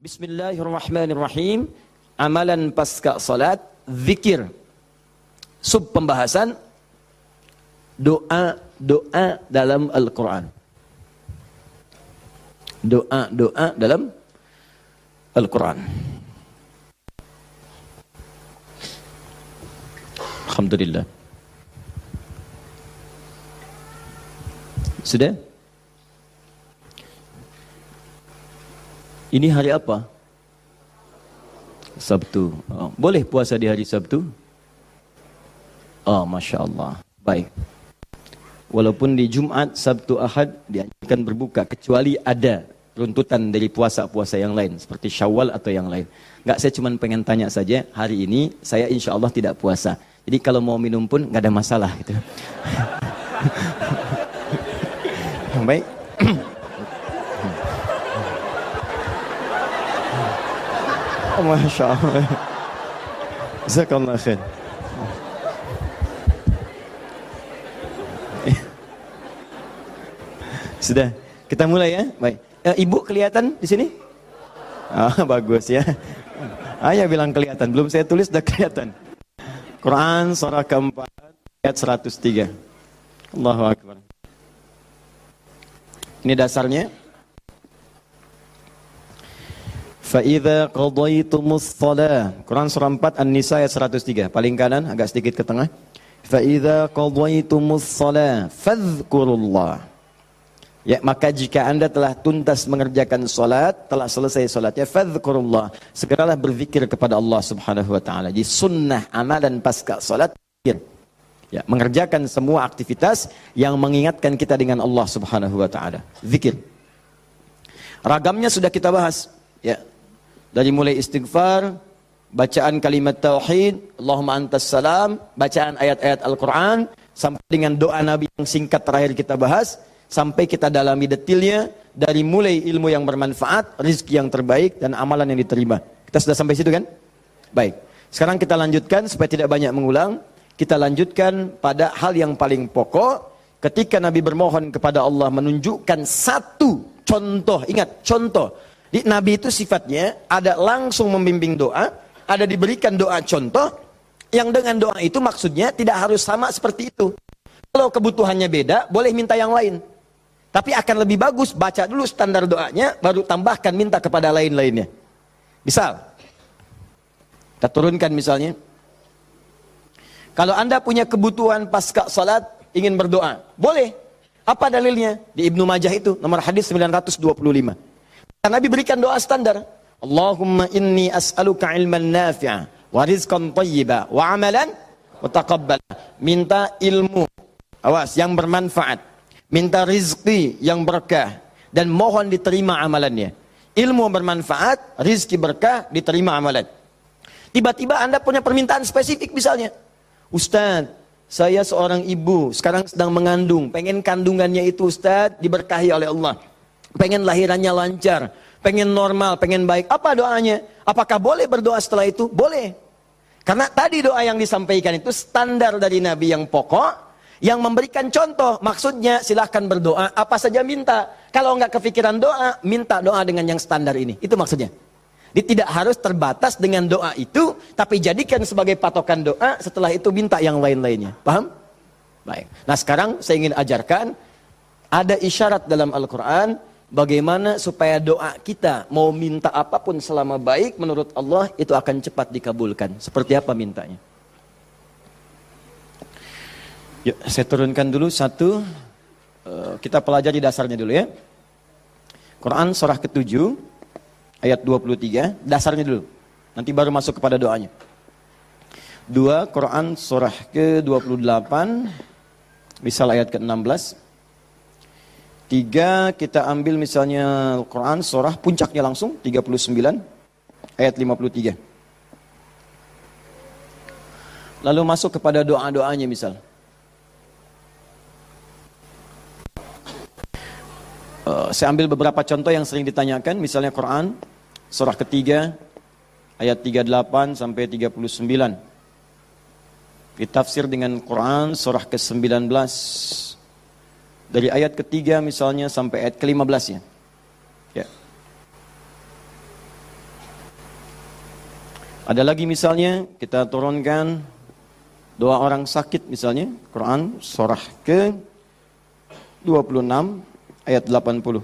Bismillahirrahmanirrahim. Amalan pasca salat, zikir. Sub pembahasan doa-doa dalam Al-Quran. Doa-doa dalam Al-Quran. Alhamdulillah. Sudah? Ini hari apa? Sabtu. Oh, boleh puasa di hari Sabtu? Oh, Masya Allah. Baik. Walaupun di Jumat, Sabtu, Ahad dianjurkan berbuka, kecuali ada runtutan dari puasa-puasa yang lain, seperti Syawal atau yang lain. Enggak, saya cuma pengen tanya saja, hari ini saya insya Allah tidak puasa. Jadi kalau mau minum pun nggak ada masalah gitu. Baik. Oh, Masya Allah. Jazakallah khair. Sudah, kita mulai ya. Baik. Ibu kelihatan di sini? Bagus ya. Ayah bilang kelihatan, belum saya tulis sudah kelihatan. Quran surah keempat ayat 103. Allahu Akbar. Ini dasarnya. Fa'idha qadaytumus shalah. Quran surah 4 An-Nisa ayat 103. Paling kanan, agak sedikit ke tengah. Fa'idha qadaytumus shalah fadhkurullah. Ya, maka jika anda telah tuntas mengerjakan salat, telah selesai salatnya, fadhkurullah. Segeralah berzikir kepada Allah Subhanahu wa taala. Jadi sunnah amalan pasca salat zikir. Ya, mengerjakan semua aktivitas yang mengingatkan kita dengan Allah Subhanahu wa taala. Zikir. Ragamnya sudah kita bahas, ya. Dari mulai istighfar, bacaan kalimat tauhid, Allahumma antas salam, bacaan ayat-ayat Al-Quran, sampai dengan doa Nabi yang singkat terakhir kita bahas, sampai kita dalami detailnya, dari mulai ilmu yang bermanfaat, rizki yang terbaik, dan amalan yang diterima. Kita sudah sampai situ kan? Baik. Sekarang kita lanjutkan, supaya tidak banyak mengulang, kita lanjutkan pada hal yang paling pokok, ketika Nabi bermohon kepada Allah menunjukkan satu contoh, ingat, contoh. Di Nabi itu sifatnya ada langsung membimbing doa, ada diberikan doa contoh, yang dengan doa itu maksudnya tidak harus sama seperti itu. Kalau kebutuhannya beda, boleh minta yang lain. Tapi akan lebih bagus baca dulu standar doanya, baru tambahkan minta kepada lain-lainnya. Misal, kita turunkan misalnya, kalau anda punya kebutuhan pasca salat, ingin berdoa, boleh. Apa dalilnya? Di Ibnu Majah itu, nomor hadis 925. Nabi berikan doa standar. Allahumma inni as'aluka ilman nafi'a wa rizqan thayyiba wa amalan mutaqabbala. Minta ilmu, awas, yang bermanfaat. Minta rizki yang berkah dan mohon diterima amalannya. Ilmu bermanfaat, rizki berkah, diterima amalan. Tiba-tiba anda punya permintaan spesifik misalnya. Ustaz, saya seorang ibu, sekarang sedang mengandung, pengen kandungannya itu Ustaz diberkahi oleh Allah. Pengen lahirannya lancar, pengen normal, pengen baik. Apa doanya? Apakah boleh berdoa setelah itu? Boleh. Karena tadi doa yang disampaikan itu standar dari Nabi yang pokok, yang memberikan contoh. Maksudnya silahkan berdoa, apa saja minta. Kalau nggak kepikiran doa, minta doa dengan yang standar ini. Itu maksudnya. Dia tidak harus terbatas dengan doa itu, tapi jadikan sebagai patokan doa, setelah itu minta yang lain-lainnya. Paham? Baik. Nah sekarang saya ingin ajarkan, ada isyarat dalam Al-Quran, bagaimana supaya doa kita mau minta apapun selama baik menurut Allah itu akan cepat dikabulkan. Seperti apa mintanya? Yuk, saya turunkan dulu satu. Kita pelajari dasarnya dulu ya. Quran surah ke-7 ayat 23. Dasarnya dulu. Nanti baru masuk kepada doanya. 2 Quran surah ke-28. Misal ayat ke-16. 3 kita ambil misalnya Al-Quran surah puncaknya langsung 39 ayat 53. Lalu masuk kepada doa-doanya misal. Saya ambil beberapa contoh yang sering ditanyakan, misalnya Quran surah ketiga ayat 38 sampai 39. Ditafsir dengan Quran surah ke-19 dari ayat ketiga misalnya sampai ayat ke-15 ya. Ya. Ada lagi misalnya kita turunkan doa orang sakit misalnya, Quran surah ke 26 ayat 80.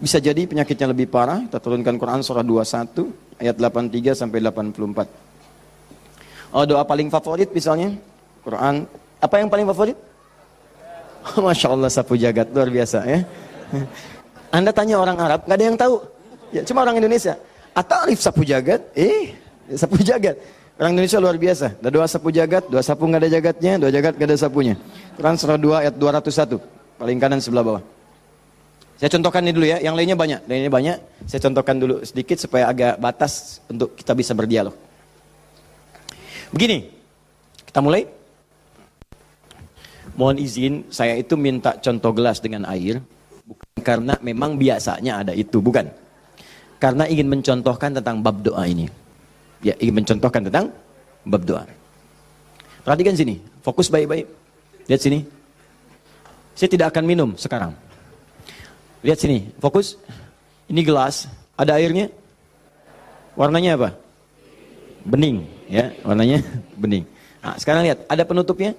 Bisa jadi penyakitnya lebih parah, kita turunkan Quran surah 21 ayat 83 sampai 84. Oh, doa paling favorit misalnya, Quran, apa yang paling favorit? Masya Allah, sapu jagat, luar biasa ya. Anda tanya orang Arab, nggak ada yang tahu. Ya, cuma orang Indonesia. Ata'rif sapu jagat? Sapu jagat. Orang Indonesia luar biasa. Ada doa sapu jagat, doa sapu nggak ada jagatnya, doa jagat nggak ada sapunya. Quran surah 2 ayat 201, paling kanan sebelah bawah. Saya contohkan ini dulu ya, yang lainnya banyak. Saya contohkan dulu sedikit supaya agak batas untuk kita bisa berdialog. Begini, kita mulai. Mohon izin, saya itu minta contoh gelas dengan air, bukan karena memang biasanya ada itu, bukan. Karena ingin mencontohkan tentang bab doa ini. Ya, ingin mencontohkan tentang bab doa. Perhatikan sini, fokus baik-baik. Lihat sini. Saya tidak akan minum sekarang. Lihat sini, fokus. Ini gelas, ada airnya. Warnanya apa? Bening, ya, warnanya bening. Nah, sekarang lihat, ada penutupnya?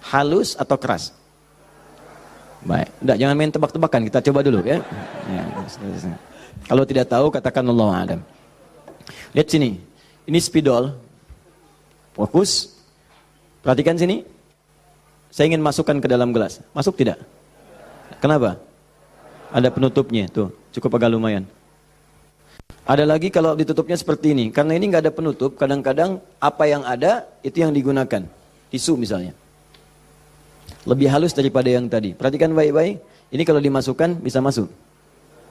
Halus atau keras? Baik, enggak, jangan main tebak-tebakan, kita coba dulu ya. Kalau tidak tahu katakan Allahu a'lam. Lihat sini, ini spidol. Fokus. Perhatikan sini. Saya ingin masukkan ke dalam gelas. Masuk tidak? Kenapa? Ada penutupnya, tuh, cukup agak lumayan. Ada lagi kalau ditutupnya seperti ini. Karena ini nggak ada penutup, kadang-kadang apa yang ada itu yang digunakan. Tisu misalnya. Lebih halus daripada yang tadi. Perhatikan baik-baik. Ini kalau dimasukkan bisa masuk.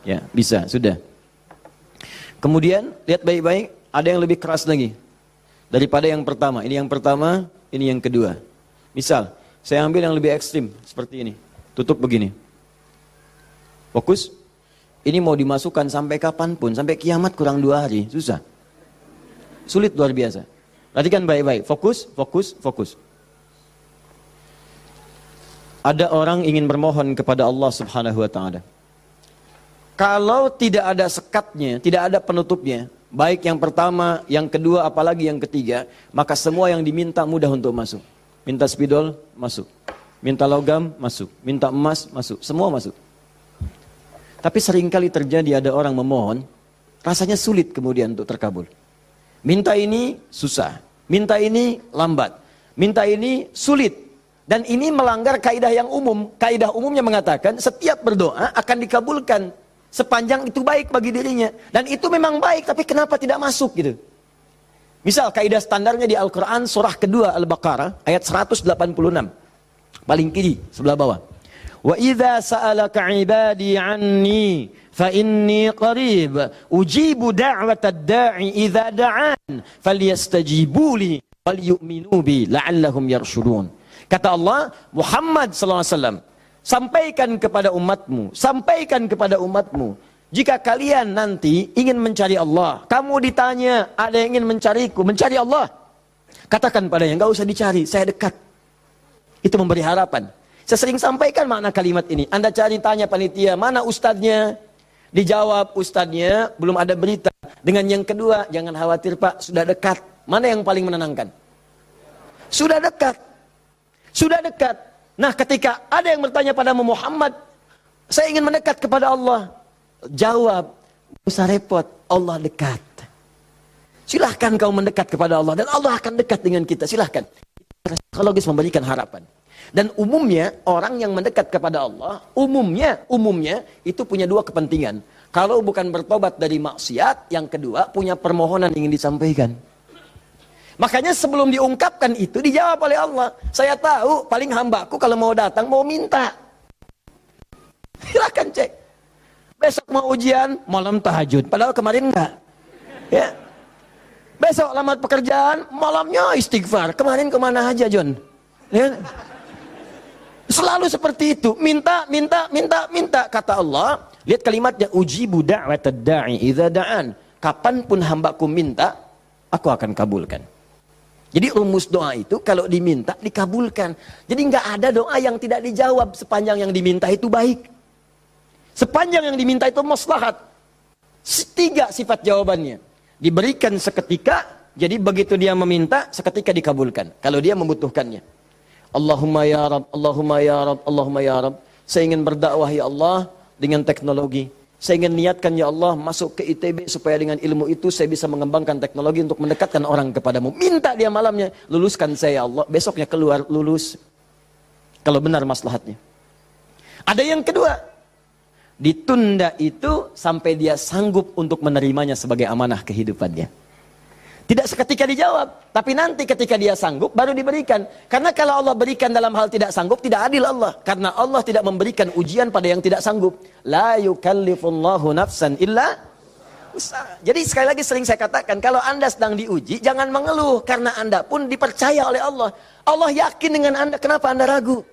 Ya, bisa, sudah. Kemudian lihat baik-baik, ada yang lebih keras lagi daripada yang pertama. Ini yang pertama, ini yang kedua. Misal, saya ambil yang lebih ekstrim seperti ini. Tutup begini. Fokus. Ini mau dimasukkan sampai kapanpun, sampai kiamat kurang 2 hari, susah. Sulit luar biasa. Perhatikan baik-baik, fokus, fokus, fokus. Ada orang ingin bermohon kepada Allah Subhanahu wa taala. Kalau tidak ada sekatnya, tidak ada penutupnya, baik yang pertama, yang kedua, apalagi yang ketiga, maka semua yang diminta mudah untuk masuk. Minta spidol, masuk. Minta logam, masuk. Minta emas, masuk. Semua masuk. Tapi seringkali terjadi ada orang memohon, rasanya sulit kemudian untuk terkabul. Minta ini susah, minta ini lambat, minta ini sulit. Dan ini melanggar kaidah yang umum. Kaidah umumnya mengatakan setiap berdoa akan dikabulkan sepanjang itu baik bagi dirinya. Dan itu memang baik, tapi kenapa tidak masuk gitu. Misal kaidah standarnya di Al-Quran surah kedua Al-Baqarah ayat 186. Paling kiri sebelah bawah. Wa idza sa'alaka 'ibadi 'anni fa inni qarib ujibu da'watad da'i idza da'an falyastajibu li wal yu'minu bi la'allahum yarshudun. Kata Allah, Muhammad sallallahu alaihi wasallam, sampaikan kepada umatmu, jika kalian nanti ingin mencari Allah, kamu ditanya, ada yang ingin mencariku, mencari Allah, katakan padanya, enggak usah dicari, saya dekat. Itu memberi harapan. Saya sering sampaikan makna kalimat ini. Anda cari, tanya panitia, mana ustadznya? Dijawab, ustadznya belum ada berita. Dengan yang kedua, jangan khawatir Pak, sudah dekat. Mana yang paling menenangkan? Sudah dekat. Sudah dekat. Nah, ketika ada yang bertanya padamu, Muhammad, saya ingin mendekat kepada Allah. Jawab, usah repot, Allah dekat. Silahkan kau mendekat kepada Allah, dan Allah akan dekat dengan kita, silahkan. Psikologis memberikan harapan. Dan umumnya, orang yang mendekat kepada Allah, umumnya, itu punya 2 kepentingan. Kalau bukan bertobat dari maksiat, yang kedua, punya permohonan ingin disampaikan. Makanya sebelum diungkapkan itu dijawab oleh Allah. Saya tahu paling hambaku kalau mau datang mau minta. Silakan cek. Besok mau ujian, malam tahajud. Padahal kemarin enggak. Ya. Besok lamar pekerjaan, malamnya istighfar. Kemarin kemana aja John? Ya. Selalu seperti itu. Minta. Kata Allah. Lihat kalimatnya. Ujibu da'watad da'i idza da'an. Kapanpun hambaku minta, aku akan kabulkan. Jadi rumus doa itu kalau diminta dikabulkan. Jadi nggak ada doa yang tidak dijawab sepanjang yang diminta itu baik. Sepanjang yang diminta itu maslahat. 3 sifat jawabannya. Diberikan seketika, jadi begitu dia meminta, seketika dikabulkan. Kalau dia membutuhkannya. Allahumma ya Rab, Allahumma ya Rab, Allahumma ya Rab. Saya ingin berdakwah ya Allah dengan teknologi. Saya ingin niatkan ya Allah masuk ke ITB supaya dengan ilmu itu saya bisa mengembangkan teknologi untuk mendekatkan orang kepadamu. Minta dia malamnya, luluskan saya ya Allah. Besoknya keluar, lulus. Kalau benar maslahatnya. Ada yang kedua, ditunda itu sampai dia sanggup untuk menerimanya sebagai amanah kehidupannya. Tidak seketika dijawab, tapi nanti ketika dia sanggup baru diberikan. Karena kalau Allah berikan dalam hal tidak sanggup, tidak adil Allah. Karena Allah tidak memberikan ujian pada yang tidak sanggup. La yukallifullahu nafsan illa usaha. Jadi sekali lagi sering saya katakan, kalau Anda sedang diuji, jangan mengeluh. Karena Anda pun dipercaya oleh Allah. Allah yakin dengan Anda, kenapa Anda ragu?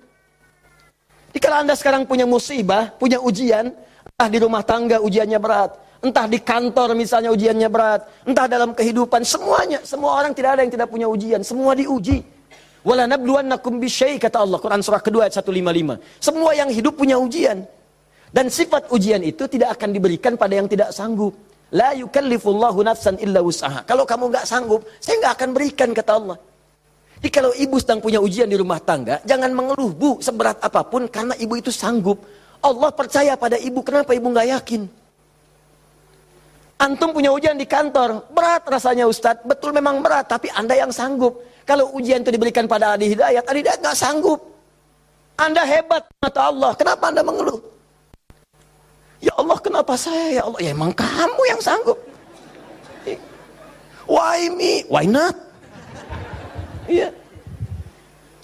Jadi kalau Anda sekarang punya musibah, punya ujian, entah di rumah tangga ujiannya berat, entah di kantor misalnya ujiannya berat, entah dalam kehidupan, semuanya, semua orang tidak ada yang tidak punya ujian, semua diuji. Wala nabluwannakum bisyai, kata Allah, Quran surah kedua ayat 155. Semua yang hidup punya ujian. Dan sifat ujian itu tidak akan diberikan pada yang tidak sanggup. La yukallifullahu nafsan illa wus'aha. Kalau kamu nggak sanggup, saya nggak akan berikan, kata Allah. Jadi kalau ibu sedang punya ujian di rumah tangga, jangan mengeluh, Bu, seberat apapun, karena ibu itu sanggup. Allah percaya pada ibu, kenapa ibu nggak yakin? Antum punya ujian di kantor, berat rasanya Ustadz, betul memang berat, tapi Anda yang sanggup. Kalau ujian itu diberikan pada Adi Hidayat nggak sanggup. Anda hebat, kata Allah, kenapa Anda mengeluh? Ya Allah, kenapa saya? Ya Allah, ya emang kamu yang sanggup. Why me? Why not? Iya.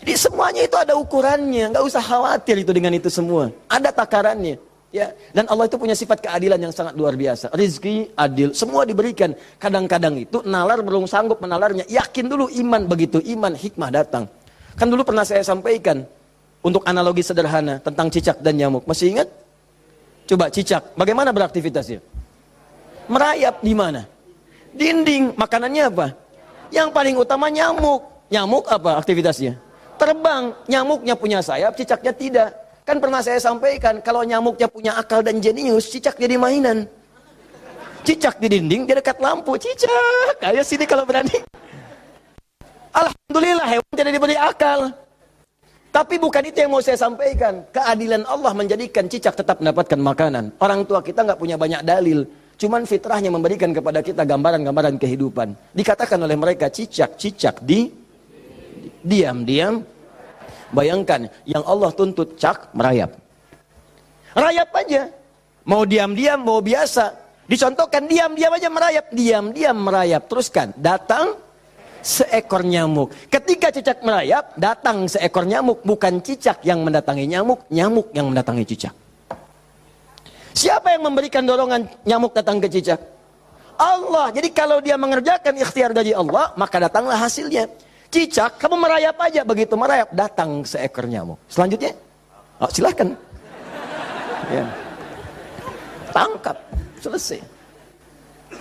Jadi semuanya itu ada ukurannya, nggak usah khawatir itu dengan itu semua. Ada takarannya. Ya, dan Allah itu punya sifat keadilan yang sangat luar biasa. Rizki adil, semua diberikan. Kadang-kadang itu nalar belum sanggup menalarnya. Yakin dulu iman, begitu iman hikmah datang. Kan dulu pernah saya sampaikan untuk analogi sederhana tentang cicak dan nyamuk. Masih ingat? Coba cicak, bagaimana beraktivitasnya? Merayap di mana? Dinding. Makanannya apa? Yang paling utama nyamuk. Nyamuk apa aktivitasnya? Terbang. Nyamuknya punya sayap, cicaknya tidak. Kan pernah saya sampaikan, kalau nyamuknya punya akal dan jenius, cicak jadi mainan. Cicak di dinding, dia dekat lampu. Cicak, ayo sini kalau berani. Alhamdulillah, hewan tidak diberi akal. Tapi bukan itu yang mau saya sampaikan. Keadilan Allah menjadikan cicak tetap mendapatkan makanan. Orang tua kita nggak punya banyak dalil. Cuman fitrahnya memberikan kepada kita gambaran-gambaran kehidupan. Dikatakan oleh mereka, cicak diam-diam. Bayangkan, yang Allah tuntut cak merayap. Rayap aja. Mau diam-diam, mau biasa. Dicontohkan diam-diam aja merayap. Diam-diam merayap. Teruskan, datang seekor nyamuk. Ketika cicak merayap, datang seekor nyamuk. Bukan cicak yang mendatangi nyamuk, nyamuk yang mendatangi cicak. Siapa yang memberikan dorongan nyamuk datang ke cicak? Allah. Jadi kalau dia mengerjakan ikhtiar dari Allah, maka datanglah hasilnya. Cicak, kamu merayap aja. Begitu merayap, datang seekor nyamuk. Selanjutnya, silahkan. Ya. Tangkap, selesai.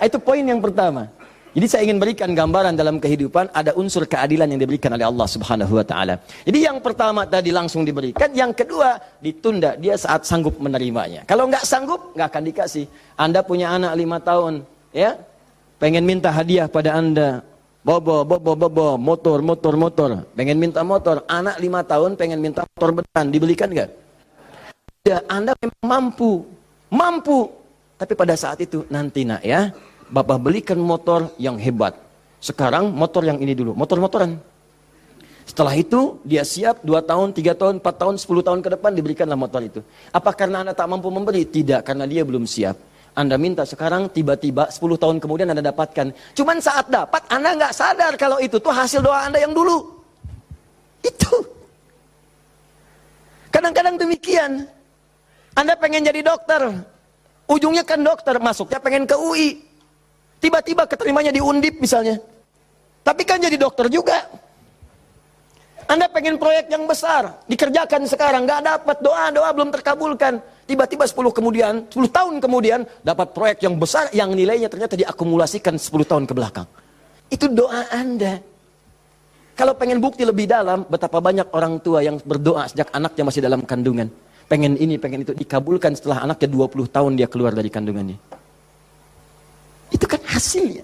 Itu poin yang pertama. Jadi saya ingin berikan gambaran dalam kehidupan, ada unsur keadilan yang diberikan oleh Allah Subhanahu wa Ta'ala. Jadi yang pertama tadi langsung diberikan, yang kedua ditunda, dia saat sanggup menerimanya. Kalau nggak sanggup, nggak akan dikasih. Anda punya anak 5 tahun, ya, pengen minta hadiah pada Anda. Bobo, motor. Pengen minta motor. Anak 5 tahun pengen minta motor beneran. Dibelikan nggak? Ya, Anda memang mampu. Tapi pada saat itu, nanti nak ya, Bapak belikan motor yang hebat. Sekarang motor yang ini dulu, motor-motoran. Setelah itu, dia siap 2 tahun, 3 tahun, 4 tahun, 10 tahun ke depan diberikanlah motor itu. Apa karena Anda tak mampu membeli? Tidak, karena dia belum siap. Anda minta sekarang, tiba-tiba 10 tahun kemudian Anda dapatkan. Cuman saat dapat, Anda nggak sadar kalau itu tuh hasil doa Anda yang dulu. Itu. Kadang-kadang demikian. Anda pengen jadi dokter. Ujungnya kan dokter, masuknya pengen ke UI. Tiba-tiba keterimanya di Undip misalnya. Tapi kan jadi dokter juga. Anda pengen proyek yang besar, dikerjakan sekarang, nggak dapat, doa belum terkabulkan. Tiba-tiba 10 tahun kemudian dapat proyek yang besar yang nilainya ternyata diakumulasikan 10 tahun ke belakang. Itu doa Anda. Kalau pengen bukti lebih dalam, betapa banyak orang tua yang berdoa sejak anaknya masih dalam kandungan. Pengen ini, pengen itu, dikabulkan setelah anaknya 20 tahun dia keluar dari kandungannya. Itu kan hasilnya.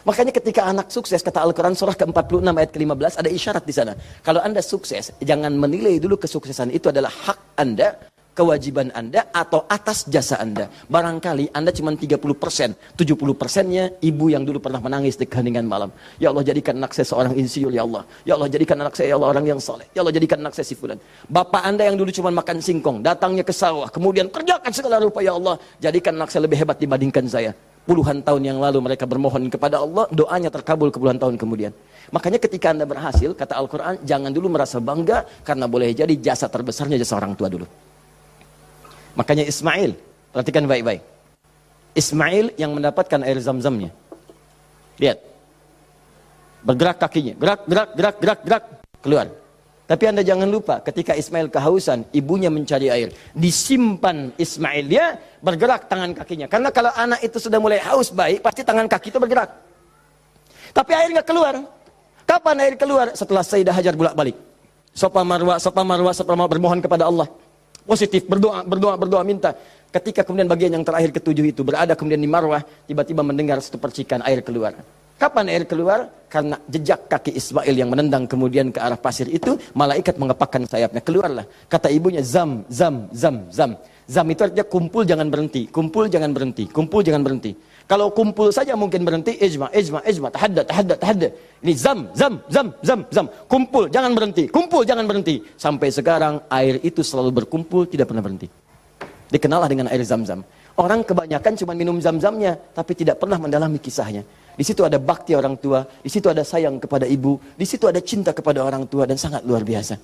Makanya ketika anak sukses, kata Al-Quran surah ke-46 ayat ke-15, ada isyarat di sana. Kalau Anda sukses, jangan menilai dulu kesuksesan itu adalah hak Anda, kewajiban Anda, atau atas jasa Anda. Barangkali Anda cuma 30%, 70%-nya ibu yang dulu pernah menangis di keheningan malam. Ya Allah, jadikan anak saya seorang insinyur, ya Allah. Ya Allah, jadikan anak saya, ya Allah, orang yang soleh. Ya Allah, jadikan anak saya si fulan. Bapak Anda yang dulu cuma makan singkong, datangnya ke sawah, kemudian kerjakan segala rupa, ya Allah, jadikan anak saya lebih hebat dibandingkan saya. Puluhan tahun yang lalu mereka bermohon kepada Allah, doanya terkabul puluhan tahun kemudian. Makanya ketika Anda berhasil, kata Al-Quran, jangan dulu merasa bangga, karena boleh jadi jasa terbesarnya jasa orang tua dulu. Makanya Ismail, perhatikan baik-baik. Ismail yang mendapatkan air zam-zamnya. Lihat. Bergerak kakinya. Gerak, keluar. Tapi Anda jangan lupa, ketika Ismail kehausan, ibunya mencari air. Disimpan Ismail, dia bergerak tangan kakinya. Karena kalau anak itu sudah mulai haus baik, pasti tangan kaki itu bergerak. Tapi air nggak keluar. Kapan air keluar? Setelah Sayyidah Hajar bolak-balik. Safa Marwah bermohon kepada Allah. Positif, berdoa, minta. Ketika kemudian bagian yang terakhir ketujuh itu berada kemudian di Marwah, tiba-tiba mendengar satu percikan air keluar. Kapan air keluar? Karena jejak kaki Ismail yang menendang kemudian ke arah pasir itu, malaikat mengepakkan sayapnya. Keluarlah. Kata ibunya, zam. Zam itu artinya kumpul jangan berhenti. Kumpul jangan berhenti. Kalau kumpul saja mungkin berhenti, ijma, tahadda. Ini zam. Kumpul jangan berhenti. Sampai sekarang air itu selalu berkumpul, tidak pernah berhenti. Dikenallah dengan air zam-zam. Orang kebanyakan cuma minum zam-zamnya, tapi tidak pernah mendalami kisahnya. Di situ ada bakti orang tua, di situ ada sayang kepada ibu, di situ ada cinta kepada orang tua, dan sangat luar biasa.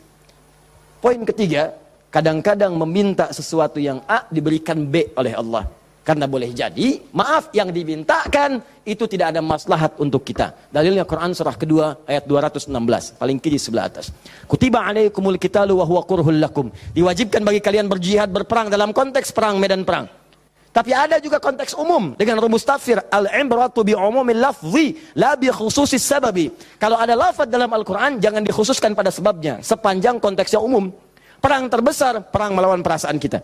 Poin ketiga, kadang-kadang meminta sesuatu yang A diberikan B oleh Allah. Karena boleh jadi, maaf, yang dimintakan itu tidak ada maslahat untuk kita. Dalilnya Quran surah kedua ayat 216, paling kiri sebelah atas. Kutiba alaikumul qitalu wa huwa kurhul lakum. Diwajibkan bagi kalian berjihad, berperang dalam konteks perang, medan perang. Tapi ada juga konteks umum dengan rumus tafsir, al-ibratu bi umumil lafzi la bi khususis sababi. Kalau ada lafaz dalam Al-Qur'an jangan dikhususkan pada sebabnya, sepanjang konteksnya umum. Perang terbesar, perang melawan perasaan kita.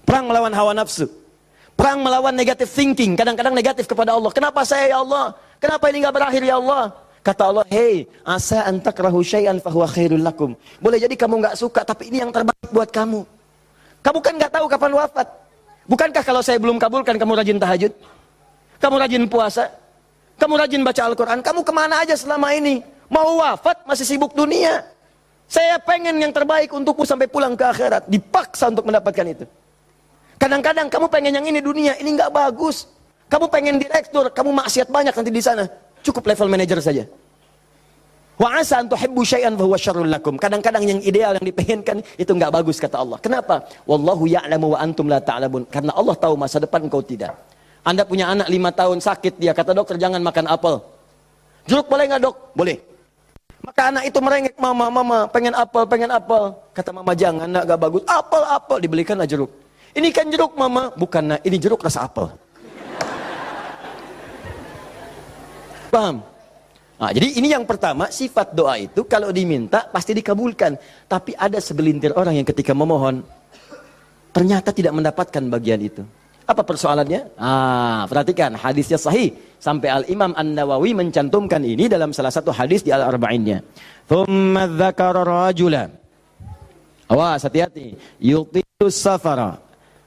Perang melawan hawa nafsu. Perang melawan negative thinking, kadang-kadang negatif kepada Allah. Kenapa saya, ya Allah? Kenapa ini enggak berakhir, ya Allah? Kata Allah, hei, asa an takrahu syai'an fahuwa khairul lakum. Boleh jadi kamu enggak suka, tapi ini yang terbaik buat kamu. Kamu kan enggak tahu kapan wafat. Bukankah kalau saya belum kabulkan, kamu rajin tahajud? Kamu rajin puasa? Kamu rajin baca Al-Quran? Kamu kemana aja selama ini? Mau wafat, masih sibuk dunia. Saya pengen yang terbaik untukmu sampai pulang ke akhirat. Dipaksa untuk mendapatkan itu. Kadang-kadang kamu pengen yang ini dunia, ini nggak bagus. Kamu pengen direktur, kamu maksiat banyak nanti di sana. Cukup level manager saja. Wa asa an tuhibbu syai'an fa huwa syarrul lakum. Kadang-kadang yang ideal yang dipengenkan itu nggak bagus kata Allah. Kenapa? Wallahu ya'lamu wa antum la ta'lamun. Karena Allah tahu masa depan engkau tidak. Anda punya anak 5 tahun sakit, dia kata dokter jangan makan apel. Jeruk boleh nggak dok? Boleh. Maka anak itu merengek, mama pengen apel. Kata mama jangan, nak nggak bagus. Apel dibelikanlah jeruk. Ini kan jeruk mama, bukan nak, ini jeruk rasa apel. Paham? Nah, jadi ini yang pertama, sifat doa itu kalau diminta pasti dikabulkan. Tapi ada segelintir orang yang ketika memohon ternyata tidak mendapatkan bagian itu. Apa persoalannya? Perhatikan, hadisnya sahih. Sampai Al-Imam An-Nawawi mencantumkan ini dalam salah satu hadis di Al-Arba'innya. Thumma dzakara rajula. Awas, hati-hati. Yutilus safara.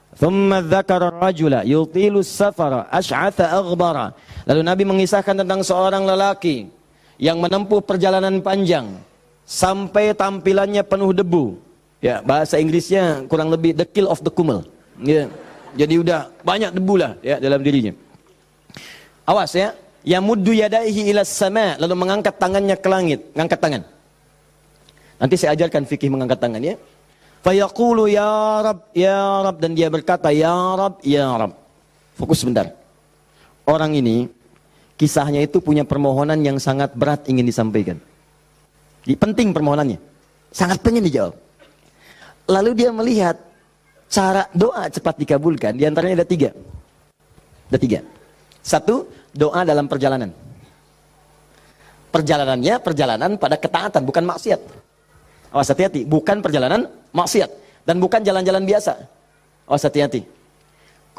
Thumma dzakara rajula yutilus safara asy'atha aghbara. Lalu Nabi mengisahkan tentang seorang lelaki yang menempuh perjalanan panjang sampai tampilannya penuh debu. Ya, bahasa Inggrisnya kurang lebih the kill of the kumel. Ya. Jadi udah banyak debu lah ya dalam dirinya. Awas ya, yamuddu yadaihi ila sama, lalu mengangkat tangannya ke langit, ngangkat tangan. Nanti saya ajarkan fikih mengangkat tangan ya. Fayaqulu ya Rab, dan dia berkata ya Rab. Fokus sebentar. Orang ini kisahnya itu punya permohonan yang sangat berat ingin disampaikan. Penting permohonannya, sangat pengen dijawab. Lalu dia melihat cara doa cepat dikabulkan. Di antaranya ada 3. Ada 3. 1, doa dalam perjalanan. Perjalanannya perjalanan pada ketaatan, bukan maksiat. Awas hati-hati, bukan perjalanan maksiat dan bukan jalan-jalan biasa. Awas hati-hati.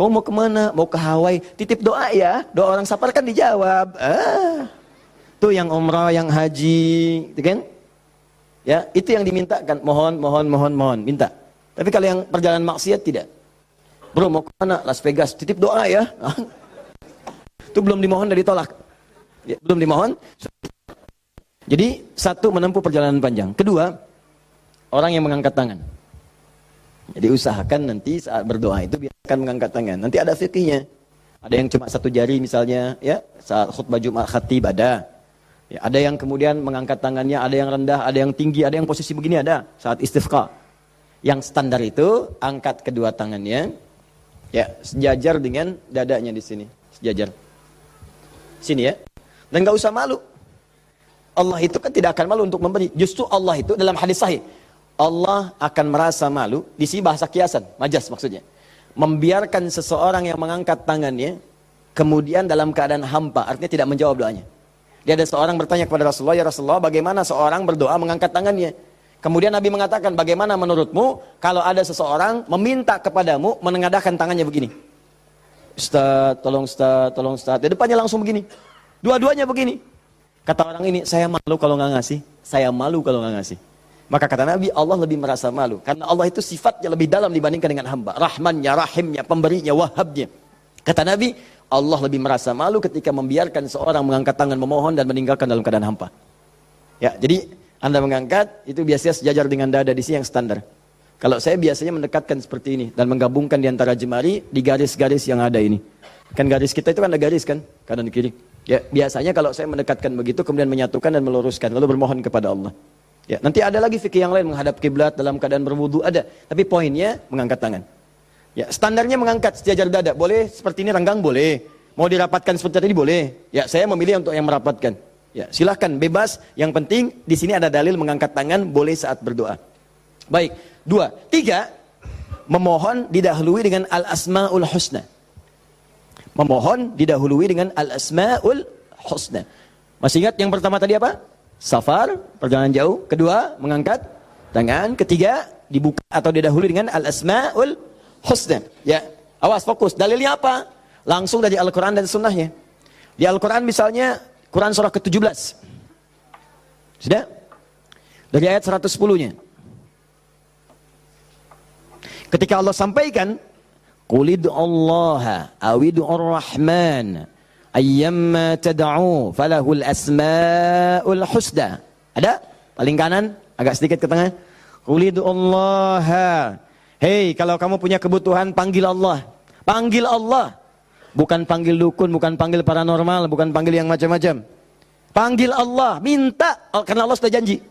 Kau mau kemana? Mau ke Hawaii? Titip doa ya. Doa orang safar kan dijawab. Tuh yang umrah, yang haji, gitu kan? Ya, itu yang diminta kan. Mohon, minta. Tapi kalau yang perjalanan maksiat tidak. Bro, mau kemana? Las Vegas. Titip doa ya. Itu belum dimohon dan ditolak. Ya, belum dimohon. Jadi, satu, menempuh perjalanan panjang. Kedua, orang yang mengangkat tangan. Jadi usahakan nanti saat berdoa itu biarkan mengangkat tangan. Nanti ada fikihnya. Ada yang cuma satu jari misalnya, ya saat khutbah Jumat khatib ada. Ya, ada yang kemudian mengangkat tangannya, ada yang rendah, ada yang tinggi, ada yang posisi begini ada saat istisqa. Yang standar itu angkat kedua tangannya, ya sejajar dengan dadanya di sini, sejajar. Sini ya. Dan nggak usah malu. Allah itu kan tidak akan malu untuk memberi. Justru Allah itu dalam hadis sahih. Allah akan merasa malu, di sini bahasa kiasan, majas maksudnya. Membiarkan seseorang yang mengangkat tangannya, kemudian dalam keadaan hampa, artinya tidak menjawab doanya. Dia ada seorang bertanya kepada Rasulullah, ya Rasulullah bagaimana seorang berdoa mengangkat tangannya? Kemudian Nabi mengatakan, bagaimana menurutmu kalau ada seseorang meminta kepadamu menengadahkan tangannya begini? Ustaz, tolong Ustaz. Di depannya langsung begini. Dua-duanya begini. Kata orang ini, saya malu kalau nggak ngasih. Saya malu kalau nggak ngasih. Maka kata Nabi, Allah lebih merasa malu. Karena Allah itu sifatnya lebih dalam dibandingkan dengan hamba. Rahmannya, rahimnya, pemberinya, wahabnya. Kata Nabi, Allah lebih merasa malu ketika membiarkan seorang mengangkat tangan memohon dan meninggalkan dalam keadaan hampa. Ya, jadi Anda mengangkat, itu biasanya sejajar dengan dada di sini yang standar. Kalau saya biasanya mendekatkan seperti ini. Dan menggabungkan di antara jemari di garis-garis yang ada ini. Kan garis kita itu kan ada garis kan, kanan kiri. Ya, biasanya kalau saya mendekatkan begitu, kemudian menyatukan dan meluruskan. Lalu bermohon kepada Allah. Ya, nanti ada lagi fikih yang lain menghadap kiblat dalam keadaan berwudu ada, tapi poinnya mengangkat tangan. Ya, standarnya mengangkat sejajar dada. Boleh seperti ini renggang boleh. Mau dirapatkan seperti tadi boleh. Ya, saya memilih untuk yang merapatkan. Ya, silahkan bebas. Yang penting di sini ada dalil mengangkat tangan boleh saat berdoa. Baik, 2, 3 memohon didahului dengan al-asmaul husna. Memohon didahului dengan al-asmaul husna. Masih ingat yang pertama tadi apa? Safar, perjalanan jauh. Kedua, mengangkat tangan. Ketiga, dibuka atau didahului dengan al-asma'ul husna. Ya, awas fokus. Dalilnya apa? Langsung dari Al-Quran dan sunnahnya. Di Al-Quran misalnya, Quran surah ke-17. Sudah? Dari ayat 110-nya. Ketika Allah sampaikan, Qulid Allah awid'ur rahman ayyamma tad'u falahul asmaul husna. Ada? Paling kanan, agak sedikit ke tengah. Qulidullaha. Hei, kalau kamu punya kebutuhan, panggil Allah. Panggil Allah. Bukan panggil dukun, bukan panggil paranormal, bukan panggil yang macam-macam. Panggil Allah, minta, karena Allah sudah janji.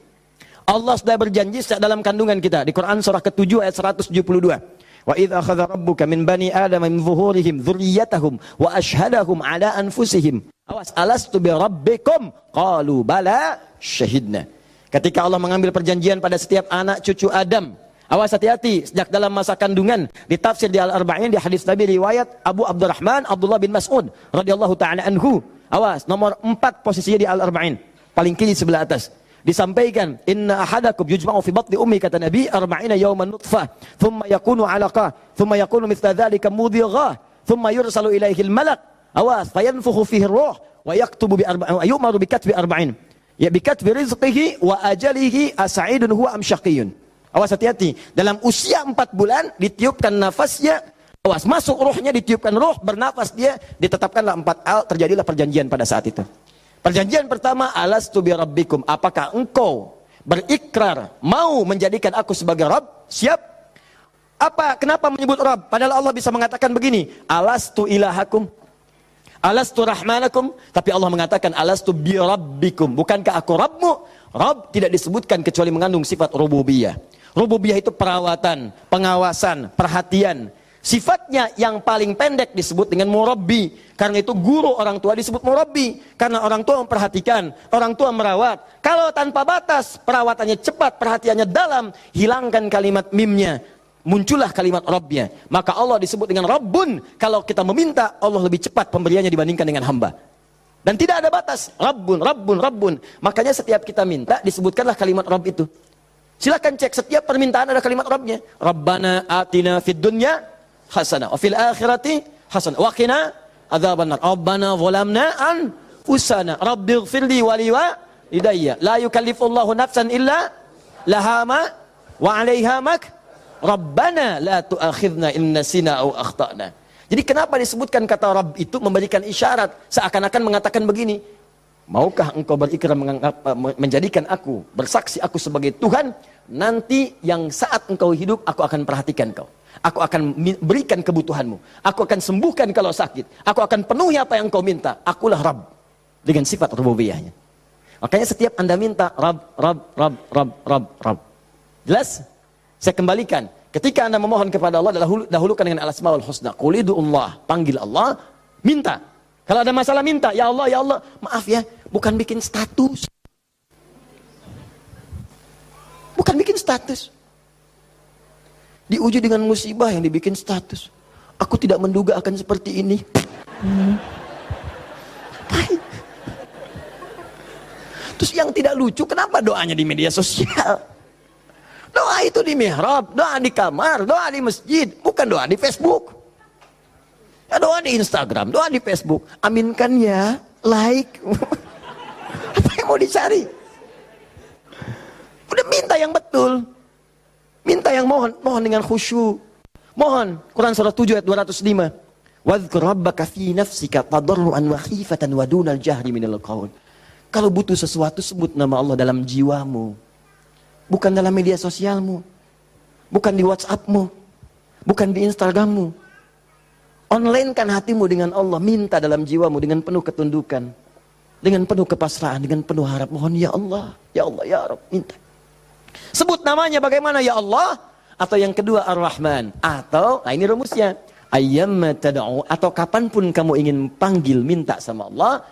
Allah sudah berjanji dalam kandungan kita. Di Quran surah ke-7 ayat 172. Wa idz akhadha rabbuka min bani adama min zuhurihim dzurriyyatahum wa ashhadahum ala anfusihim. Awas, alastu bi rabbikum? Qalu bala syahidna. Ketika Allah mengambil perjanjian pada setiap anak cucu Adam. Awas, hati-hati sejak dalam masa kandungan. Di tafsir di Al-Arba'in di hadis Nabi riwayat Abu Abdurrahman Abdullah bin Mas'ud radhiyallahu taala anhu. Awas, nomor 4 posisinya di Al-Arba'in. Paling kiri sebelah atas. Disampaikan, inna ahadakum yujma'u fi batni ummi, kata Nabi, 40 yawman nutfah, thumma yakunu 'alaqah, thumma yakunu mithla dhalika mudhighah, thumma yursalu ilaihi al-malak. Awas, fayanfukhu fihi ar-ruh wa yaktubu bi arba'in, yu'maru bi katbi 40. Ya bi katbi rizqihi wa ajalihi as'idun huwa am syaqiyyun. Awas, hati-hati. Dalam usia 4 bulan ditiupkan nafasnya. Awas, masuk ruhnya, ditiupkan ruh, bernafas dia, ditetapkanlah 4 hal, terjadilah perjanjian pada saat itu. Perjanjian pertama, alastu bi rabbikum, apakah engkau berikrar mau menjadikan aku sebagai Rabb? Siap? Apa? Kenapa menyebut Rabb? Padahal Allah bisa mengatakan begini, alastu ilahakum, alastu rahmanakum, tapi Allah mengatakan alastu bi rabbikum, bukankah aku Rabbmu? Rabb tidak disebutkan kecuali mengandung sifat rububiyah. Rububiyah itu perawatan, pengawasan, perhatian. Sifatnya yang paling pendek disebut dengan murabbi. Karena itu guru orang tua disebut murabbi. Karena orang tua memperhatikan, orang tua merawat. Kalau tanpa batas, perawatannya cepat, perhatiannya dalam, hilangkan kalimat mimnya, muncullah kalimat Rabbnya. Maka Allah disebut dengan Rabbun. Kalau kita meminta, Allah lebih cepat pemberiannya dibandingkan dengan hamba. Dan tidak ada batas. Rabbun, Rabbun, Rabbun. Makanya setiap kita minta, disebutkanlah kalimat Rabb itu. Silakan cek, setiap permintaan ada kalimat Rabbnya. Rabbana atina fid dunya hasanah wa fil akhirati hasanah wa qina adzabannar. Rabbana zalamna anfusana rabbighfirli wa liwalidayya la yukallifullahu nafsan illa laha ma wa 'alaiha mak Rabbana la tu'akhidna in nasina aw akhtana. Jadi kenapa disebutkan kata Rabb itu memberikan isyarat seakan-akan mengatakan begini, maukah engkau berikrar menjadikan aku, bersaksi aku sebagai Tuhan, nanti yang saat engkau hidup aku akan perhatikan kau. Aku akan berikan kebutuhanmu. Aku akan sembuhkan kalau sakit. Aku akan penuhi apa yang kau minta. Akulah Rabb. Dengan sifat rububiyahnya. Makanya setiap Anda minta Rabb. Jelas? Saya kembalikan. Ketika Anda memohon kepada Allah, dahulukan dengan al-asmaul husna. Qul ud'ullah, panggil Allah, minta. Kalau ada masalah minta, ya Allah, maaf ya, bukan bikin status. Bukan bikin status. Diuji dengan musibah yang dibikin status. Aku tidak menduga akan seperti ini. Terus yang tidak lucu, kenapa doanya di media sosial? Doa itu di mihrab, doa di kamar, doa di masjid, bukan doa di Facebook. Ya, doa di Instagram, doa di Facebook. Aminkan ya, like. Apa yang mau dicari? Udah minta yang betul. Minta yang mohon dengan khusyuk. Mohon, Quran surah 7 ayat 205. Wadhkur rabbaka fi nafsika tadarruan wa khifatan wa dunal jahri minal qaul. Kalau butuh sesuatu, sebut nama Allah dalam jiwamu. Bukan dalam media sosialmu. Bukan di WhatsAppmu. Bukan di Instagrammu. Online-kan hatimu dengan Allah. Minta dalam jiwamu dengan penuh ketundukan. Dengan penuh kepasrahan. Dengan penuh harap. Mohon ya Allah. Ya Allah ya Rabb. Minta. Sebut namanya bagaimana ya Allah. Atau yang kedua Ar-Rahman. Atau, nah ini rumusnya. Ayyamma tad'u. Atau kapanpun kamu ingin panggil minta sama Allah.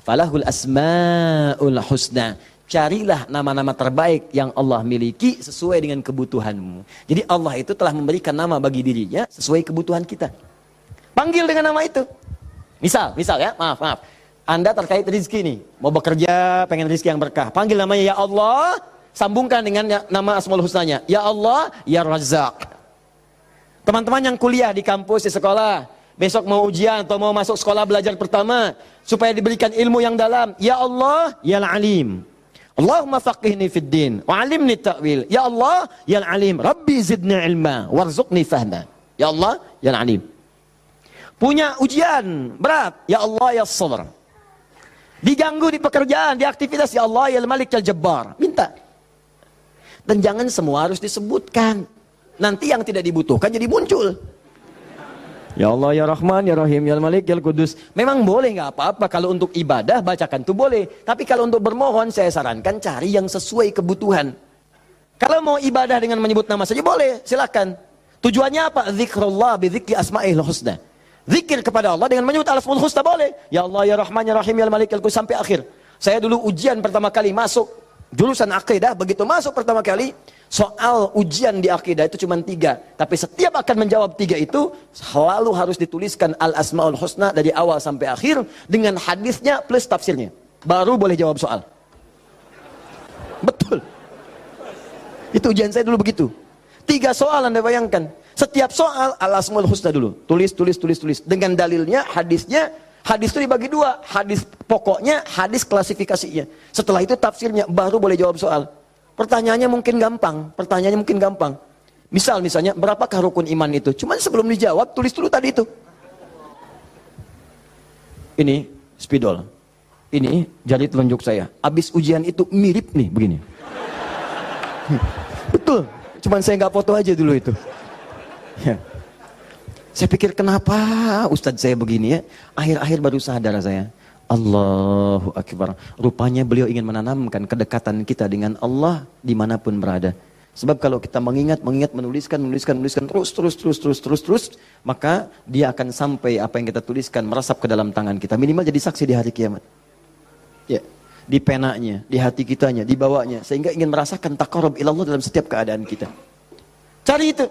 Falahul asma'ul husna. Carilah nama-nama terbaik yang Allah miliki sesuai dengan kebutuhanmu. Jadi Allah itu telah memberikan nama bagi dirinya sesuai kebutuhan kita. Panggil dengan nama itu. Misal ya, maaf. Anda terkait rezeki nih, mau bekerja, pengen rezeki yang berkah. Panggil namanya ya Allah, sambungkan dengan nama Asmaul Husnanya. Ya Allah, ya Razzaq. Teman-teman yang kuliah di kampus, di sekolah, besok mau ujian atau mau masuk sekolah belajar pertama, supaya diberikan ilmu yang dalam. Ya Allah, ya Alim. Allahumma faqihni fid din wa 'allimni ta'wil. Ya Allah, ya Alim, Rabbi zidni ilma warzuqni fahma. Ya Allah, ya Alim. Punya ujian berat, ya Allah ya Sabr. Diganggu di pekerjaan, di aktivitas, ya Allah ya Malik ya Jabbar. Minta. Dan jangan semua harus disebutkan. Nanti yang tidak dibutuhkan jadi muncul. Ya Allah, ya Rahman, ya Rahim, ya Malik, ya Kudus. Memang boleh, nggak apa-apa. Kalau untuk ibadah, bacakan itu boleh. Tapi kalau untuk bermohon, saya sarankan cari yang sesuai kebutuhan. Kalau mau ibadah dengan menyebut nama saja boleh, silakan. Tujuannya apa? Zikrullah bidzikri asma'il husna. Zikir kepada Allah dengan menyebut al-asmaul husna boleh. Ya Allah, ya Rahman, ya Rahim, ya Malik, ya Kudus, sampai akhir. Saya dulu ujian pertama kali masuk jurusan akidah, begitu masuk pertama kali, soal ujian di akidah itu cuma 3. Tapi setiap akan menjawab 3 itu, selalu harus dituliskan al-asma'ul husna dari awal sampai akhir, dengan hadisnya plus tafsirnya. Baru boleh jawab soal. Betul. Itu ujian saya dulu begitu. 3 soal Anda bayangkan. Setiap soal al-asma'ul husna dulu. Tulis. Dengan dalilnya, hadisnya. Hadis itu dibagi 2. Hadis pokoknya, hadis klasifikasinya. Setelah itu tafsirnya, baru boleh jawab soal. Pertanyaannya mungkin gampang. Misalnya, berapakah rukun iman itu? Cuman sebelum dijawab, tulis dulu tadi itu. Ini spidol. Ini jari telunjuk saya. Abis ujian itu mirip nih, begini. Betul. Cuman saya nggak foto aja dulu itu. Ya. Saya pikir kenapa Ustadz saya begini ya. Akhir-akhir baru sadar saya. Allahu Akbar. Rupanya beliau ingin menanamkan kedekatan kita dengan Allah dimanapun berada. Sebab kalau kita mengingat, menuliskan terus, maka dia akan sampai apa yang kita tuliskan meresap ke dalam tangan kita. Minimal jadi saksi di hari kiamat. Ya, di penanya, di hati kitanya, di bawahnya, sehingga ingin merasakan taqarrub ilallah dalam setiap keadaan kita. Cari itu.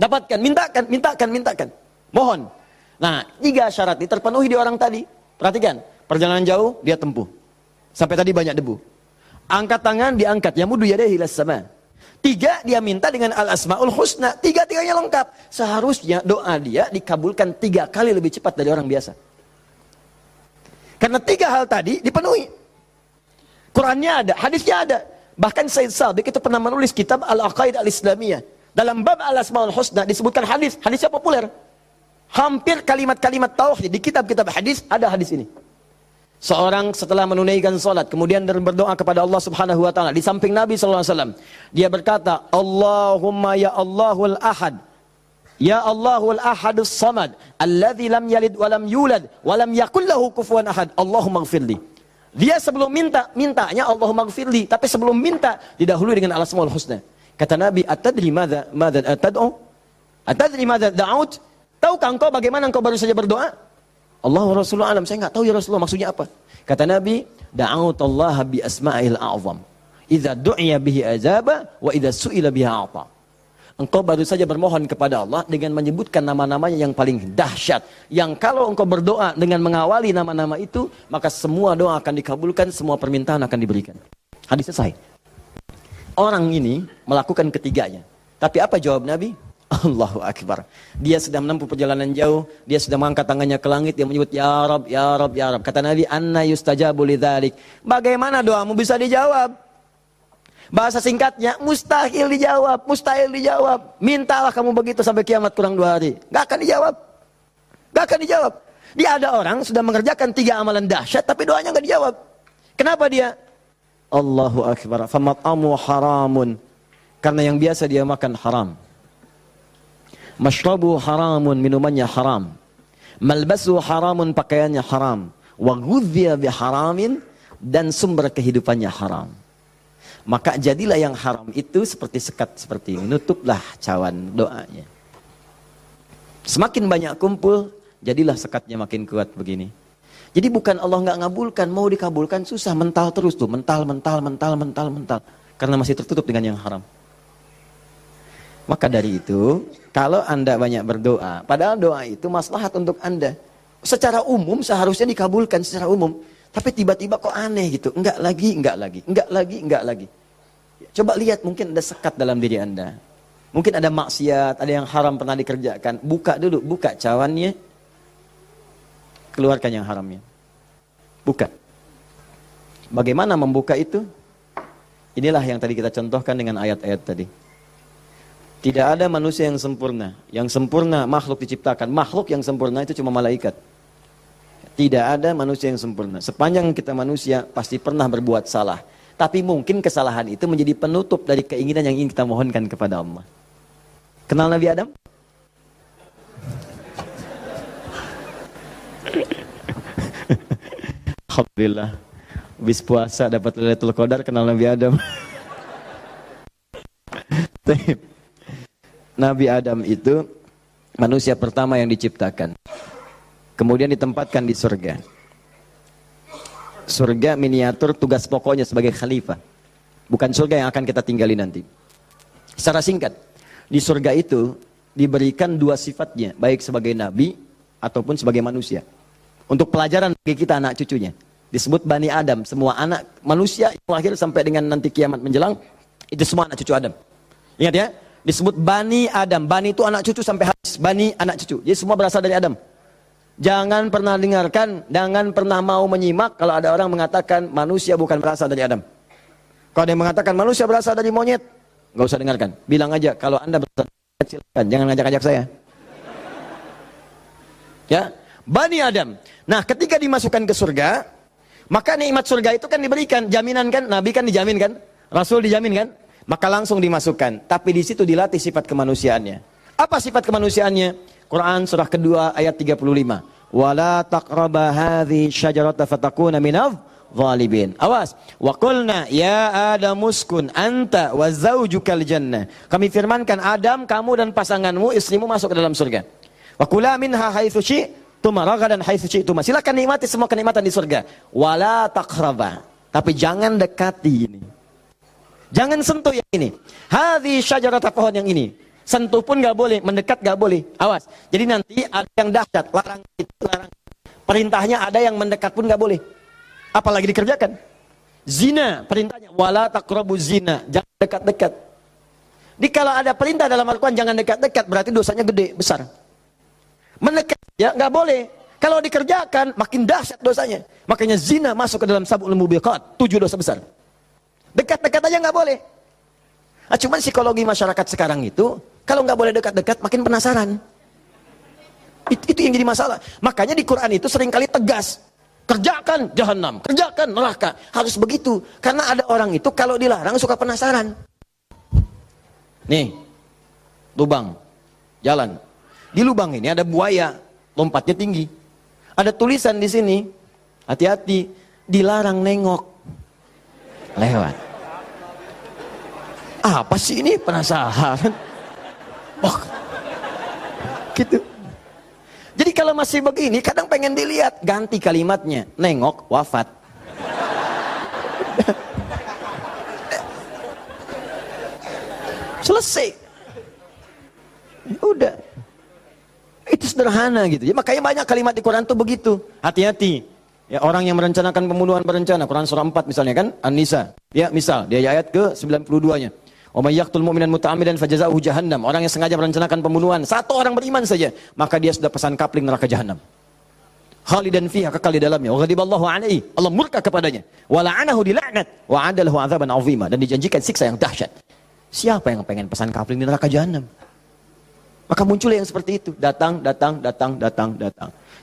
Dapatkan, mintakan. Mohon. Nah, 3 syarat ini terpenuhi di orang tadi. Perhatikan, perjalanan jauh dia tempuh. Sampai tadi banyak debu. Angkat tangan diangkat, yamudu yadayhi ilas sama. 3 dia minta dengan al-asmaul husna. 3-tiganya lengkap. Seharusnya doa dia dikabulkan 3 kali lebih cepat dari orang biasa. Karena 3 hal tadi dipenuhi. Qurannya ada, hadisnya ada. Bahkan Said Sabiq itu pernah menulis kitab Al-Aqaid Al-Islamiyah. Dalam bab al-asmaul husna disebutkan hadis. Hadisnya populer. Hampir kalimat-kalimat tauhid di kitab-kitab hadis ada hadis ini. Seorang setelah menunaikan salat kemudian berdoa kepada Allah Subhanahu wa taala di samping Nabi sallallahu alaihi wasallam, dia berkata, "Allahumma ya Allahul Ahad, ya Allahul Ahadus Samad, alladzi lam yalid wa lam yulad wa lam yakul lahu kufuwan ahad, Allahumma ighfirli." Dia sebelum mintanya Allahumma ighfirli, tapi sebelum minta didahului dengan al-asmaul husna. Kata Nabi, "Atadri madza tad'u? Atadri madza da'ut?" Tahukah engkau bagaimana engkau baru saja berdoa? Allah wa Rasulullah alam, saya enggak tahu ya Rasulullah maksudnya apa. Kata Nabi, da'autallah bi asma'il a'zam. Idza du'iya bihi ajaba wa idza su'ila biha a'ta. Engkau baru saja bermohon kepada Allah dengan menyebutkan nama-namanya yang paling dahsyat. Yang kalau engkau berdoa dengan mengawali nama-nama itu, maka semua doa akan dikabulkan, semua permintaan akan diberikan. Hadis selesai. Orang ini melakukan ketiganya. Tapi apa jawab Nabi? Allahu Akbar. Dia sudah menempuh perjalanan jauh, dia sudah mengangkat tangannya ke langit, dia menyebut ya Rab, ya Rab, ya Rab. Kata Nabi, anna yustajabu lidzalik. Bagaimana doamu bisa dijawab? Bahasa singkatnya, mustahil dijawab, mustahil dijawab. Mintalah kamu begitu sampai kiamat kurang 2 hari. Gak akan dijawab. Gak akan dijawab. Dia ada orang sudah mengerjakan 3 amalan dahsyat, tapi doanya gak dijawab. Kenapa dia? Allahu Akbar. Famat'amu haramun. Karena yang biasa dia makan haram. Mashrabu haramun, minumannya haram. Malbasu haramun, pakaiannya haram. Wa ghudhiya biharamin, dan sumber kehidupannya haram. Maka jadilah yang haram itu seperti sekat seperti ini. Nutuplah cawan doanya. Semakin banyak kumpul, jadilah sekatnya makin kuat begini. Jadi bukan Allah nggak ngabulkan, mau dikabulkan susah, mental terus tuh, mental. Karena masih tertutup dengan yang haram. Maka dari itu, kalau Anda banyak berdoa, padahal doa itu maslahat untuk Anda. Secara umum seharusnya dikabulkan secara umum. Tapi tiba-tiba kok aneh gitu. Enggak lagi. Coba lihat, mungkin ada sekat dalam diri Anda. Mungkin ada maksiat, ada yang haram pernah dikerjakan. Buka dulu, buka cawannya. Keluarkan yang haramnya. Buka. Bagaimana membuka itu? Inilah yang tadi kita contohkan dengan ayat-ayat tadi. Tidak ada manusia yang sempurna. Yang sempurna makhluk diciptakan. Makhluk yang sempurna itu cuma malaikat. Tidak ada manusia yang sempurna. Sepanjang kita manusia pasti pernah berbuat salah. Tapi mungkin kesalahan itu menjadi penutup dari keinginan yang ingin kita mohonkan kepada Allah. Kenal Nabi Adam? Alhamdulillah. Habis puasa dapat Lailatul Qadar, kenal Nabi Adam. Nabi Adam itu manusia pertama yang diciptakan. Kemudian ditempatkan di surga. Surga miniatur, tugas pokoknya sebagai khalifah. Bukan surga yang akan kita tinggali nanti. Secara singkat, di surga itu diberikan 2 sifatnya, baik sebagai nabi ataupun sebagai manusia. Untuk pelajaran bagi kita anak cucunya. Disebut Bani Adam, semua anak manusia yang lahir sampai dengan nanti kiamat menjelang, itu semua anak cucu Adam. Ingat ya? Disebut Bani Adam. Bani itu anak cucu sampai habis. Bani anak cucu. Jadi semua berasal dari Adam. Jangan pernah dengarkan, jangan pernah mau menyimak kalau ada orang mengatakan manusia bukan berasal dari Adam. Kalau ada yang mengatakan manusia berasal dari monyet, nggak usah dengarkan. Bilang aja kalau Anda berasal dari monyet, silakan. Jangan ngajak-ngajak saya. Ya, Bani Adam. Nah, ketika dimasukkan ke surga, maka nikmat surga itu kan diberikan, jaminan kan, Nabi kan dijamin kan, Rasul dijamin kan. Maka langsung dimasukkan. Tapi di situ dilatih sifat kemanusiaannya. Apa sifat kemanusiaannya? Quran surah kedua ayat 35. Wala taqraba hadhihi syajarata fatakuna minadh zalimin. Awas. Wa qulna ya Adam uskun anta wa zaujukal jannah. Kami firmankan Adam, kamu dan pasanganmu, istrimu masuk ke dalam surga. Wa kula minha haitsu syi'tuma ragadan haitsu syi'tuma. Silakan nikmati semua kenikmatan di surga. Wala taqraba. Tapi jangan dekati ini. Jangan sentuh yang ini. Hadhi syajarata, pohon yang ini. Sentuh pun gak boleh, mendekat gak boleh. Awas. Jadi nanti ada yang dahsyat, larang itu, larang. Perintahnya ada yang mendekat pun gak boleh. Apalagi dikerjakan. Zina, perintahnya wala taqrabu zina, jangan dekat-dekat. Di kalau ada perintah dalam Al-Quran jangan dekat-dekat, berarti dosanya gede, besar. Mendekat ya nggak boleh. Kalau dikerjakan makin dahsyat dosanya. Makanya zina masuk ke dalam sab'ul mubiqat, 7 dosa besar. Dekat-dekat aja nggak boleh. Nah, cuman psikologi masyarakat sekarang itu, kalau nggak boleh dekat-dekat makin penasaran. Itu yang jadi masalah. Makanya di Quran itu seringkali tegas. Kerjakan jahanam, kerjakan neraka. Harus begitu. Karena ada orang itu kalau dilarang suka penasaran. Nih, lubang, jalan. Di lubang ini ada buaya, lompatnya tinggi. Ada tulisan di sini, hati-hati, dilarang nengok. Lewat. Apa sih ini? Penasaran. Oh, gitu. Jadi kalau masih begini, kadang pengen dilihat, ganti kalimatnya, nengok, wafat. Selesai. Udah. Itu sederhana gitu. Ya, makanya banyak kalimat di Quran tuh begitu. Hati-hati. Ya, orang yang merencanakan pembunuhan berencana. Quran surah 4 misalnya kan, An-Nisa. Ya, misal dia ayat ke 92-nya. Wa may yaqtul mu'minan muta'ammidan fajaza'uhu jahannam. Orang yang sengaja merencanakan pembunuhan, satu orang beriman saja, maka dia sudah pesan kapling neraka jahanam. Khalidan fiha, kekal di dalamnya. Wa ghadiballahu alaihi, Allah murka kepadanya. Wa la'anahu dila'nat wa 'adalahu 'adzaban 'azima, dan dijanjikan siksa yang dahsyat. Siapa yang pengen pesan kapling di neraka jahanam? Maka muncul yang seperti itu, datang.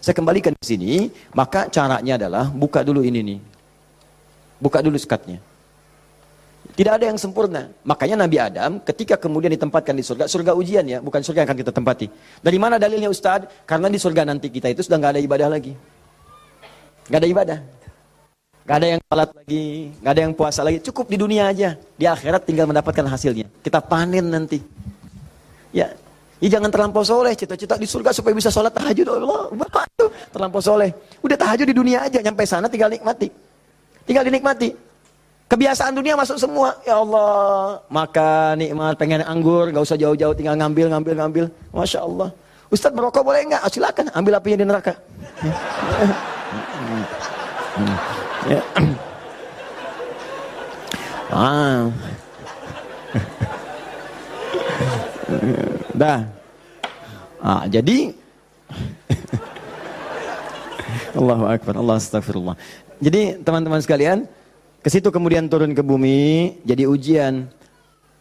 Saya kembalikan ke sini, maka caranya adalah buka dulu ini nih. Buka dulu sekatnya. Tidak ada yang sempurna. Makanya Nabi Adam ketika kemudian ditempatkan di surga, surga ujian ya, bukan surga yang akan kita tempati. Dari mana dalilnya Ustaz? Karena di surga nanti kita itu sudah nggak ada ibadah lagi. Nggak ada ibadah. Nggak ada yang salat lagi, nggak ada yang puasa lagi. Cukup di dunia aja. Di akhirat tinggal mendapatkan hasilnya. Kita panen nanti. Ya. Ya jangan terlampau soleh, cita-cita di surga supaya bisa sholat tahajud. Allah, bapak tuh terlampau soleh. Udah tahajud di dunia aja, nyampe sana tinggal nikmati. Tinggal dinikmati. Kebiasaan dunia masuk semua. Ya Allah, makan, nikmat, pengen anggur, gak usah jauh-jauh, tinggal ngambil. Masya Allah. Ustaz merokok boleh enggak? Oh, silakan, ambil apinya di neraka. Ya. Dah. Jadi Allahu Akbar, Allah astagfirullah. Jadi teman-teman sekalian, ke situ kemudian turun ke bumi, jadi ujian.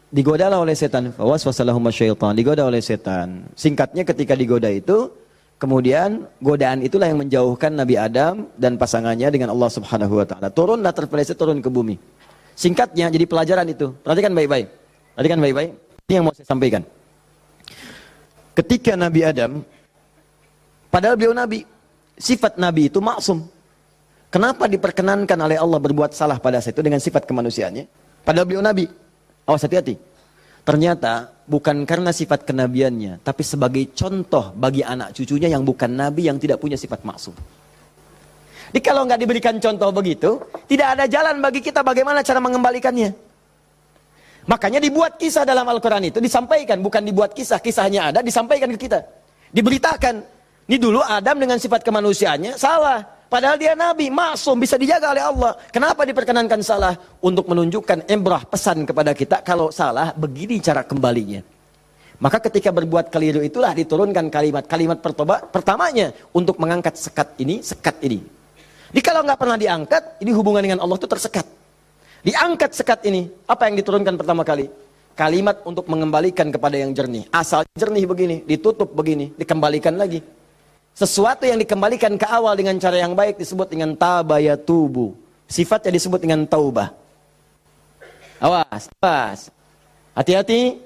Digodalah oleh setan, waswasalahum syaitan, digoda oleh setan. Singkatnya ketika digoda itu, kemudian godaan itulah yang menjauhkan Nabi Adam dan pasangannya dengan Allah Subhanahu wa taala. Turunlah terpeleset turun ke bumi. Singkatnya jadi pelajaran itu. Perhatikan baik-baik. Ini yang mau saya sampaikan. Ketika Nabi Adam, padahal beliau Nabi, sifat Nabi itu maksum. Kenapa diperkenankan oleh Allah berbuat salah pada saat itu dengan sifat kemanusiaannya? Padahal beliau Nabi. Awas hati-hati. Ternyata bukan karena sifat kenabiannya, tapi sebagai contoh bagi anak cucunya yang bukan Nabi, yang tidak punya sifat maksum. Jadi kalau nggak diberikan contoh begitu, tidak ada jalan bagi kita bagaimana cara mengembalikannya. Makanya dibuat kisah dalam Al-Quran itu, disampaikan, bukan dibuat kisah, kisahnya ada, disampaikan ke kita. Diberitakan, ini dulu Adam dengan sifat kemanusiaannya salah. Padahal dia Nabi, maksum, bisa dijaga oleh Allah. Kenapa diperkenankan salah? Untuk menunjukkan ibrah, pesan kepada kita, kalau salah, begini cara kembalinya. Maka ketika berbuat keliru itulah diturunkan kalimat pertamanya, untuk mengangkat sekat ini. Jadi kalau nggak pernah diangkat, ini hubungan dengan Allah itu tersekat. Diangkat sekat ini, apa yang diturunkan pertama kali? Kalimat untuk mengembalikan kepada yang jernih. Asal jernih begini, ditutup begini, dikembalikan lagi. Sesuatu yang dikembalikan ke awal dengan cara yang baik disebut dengan tabayatubu. Sifatnya disebut dengan taubah. Awas. Hati-hati.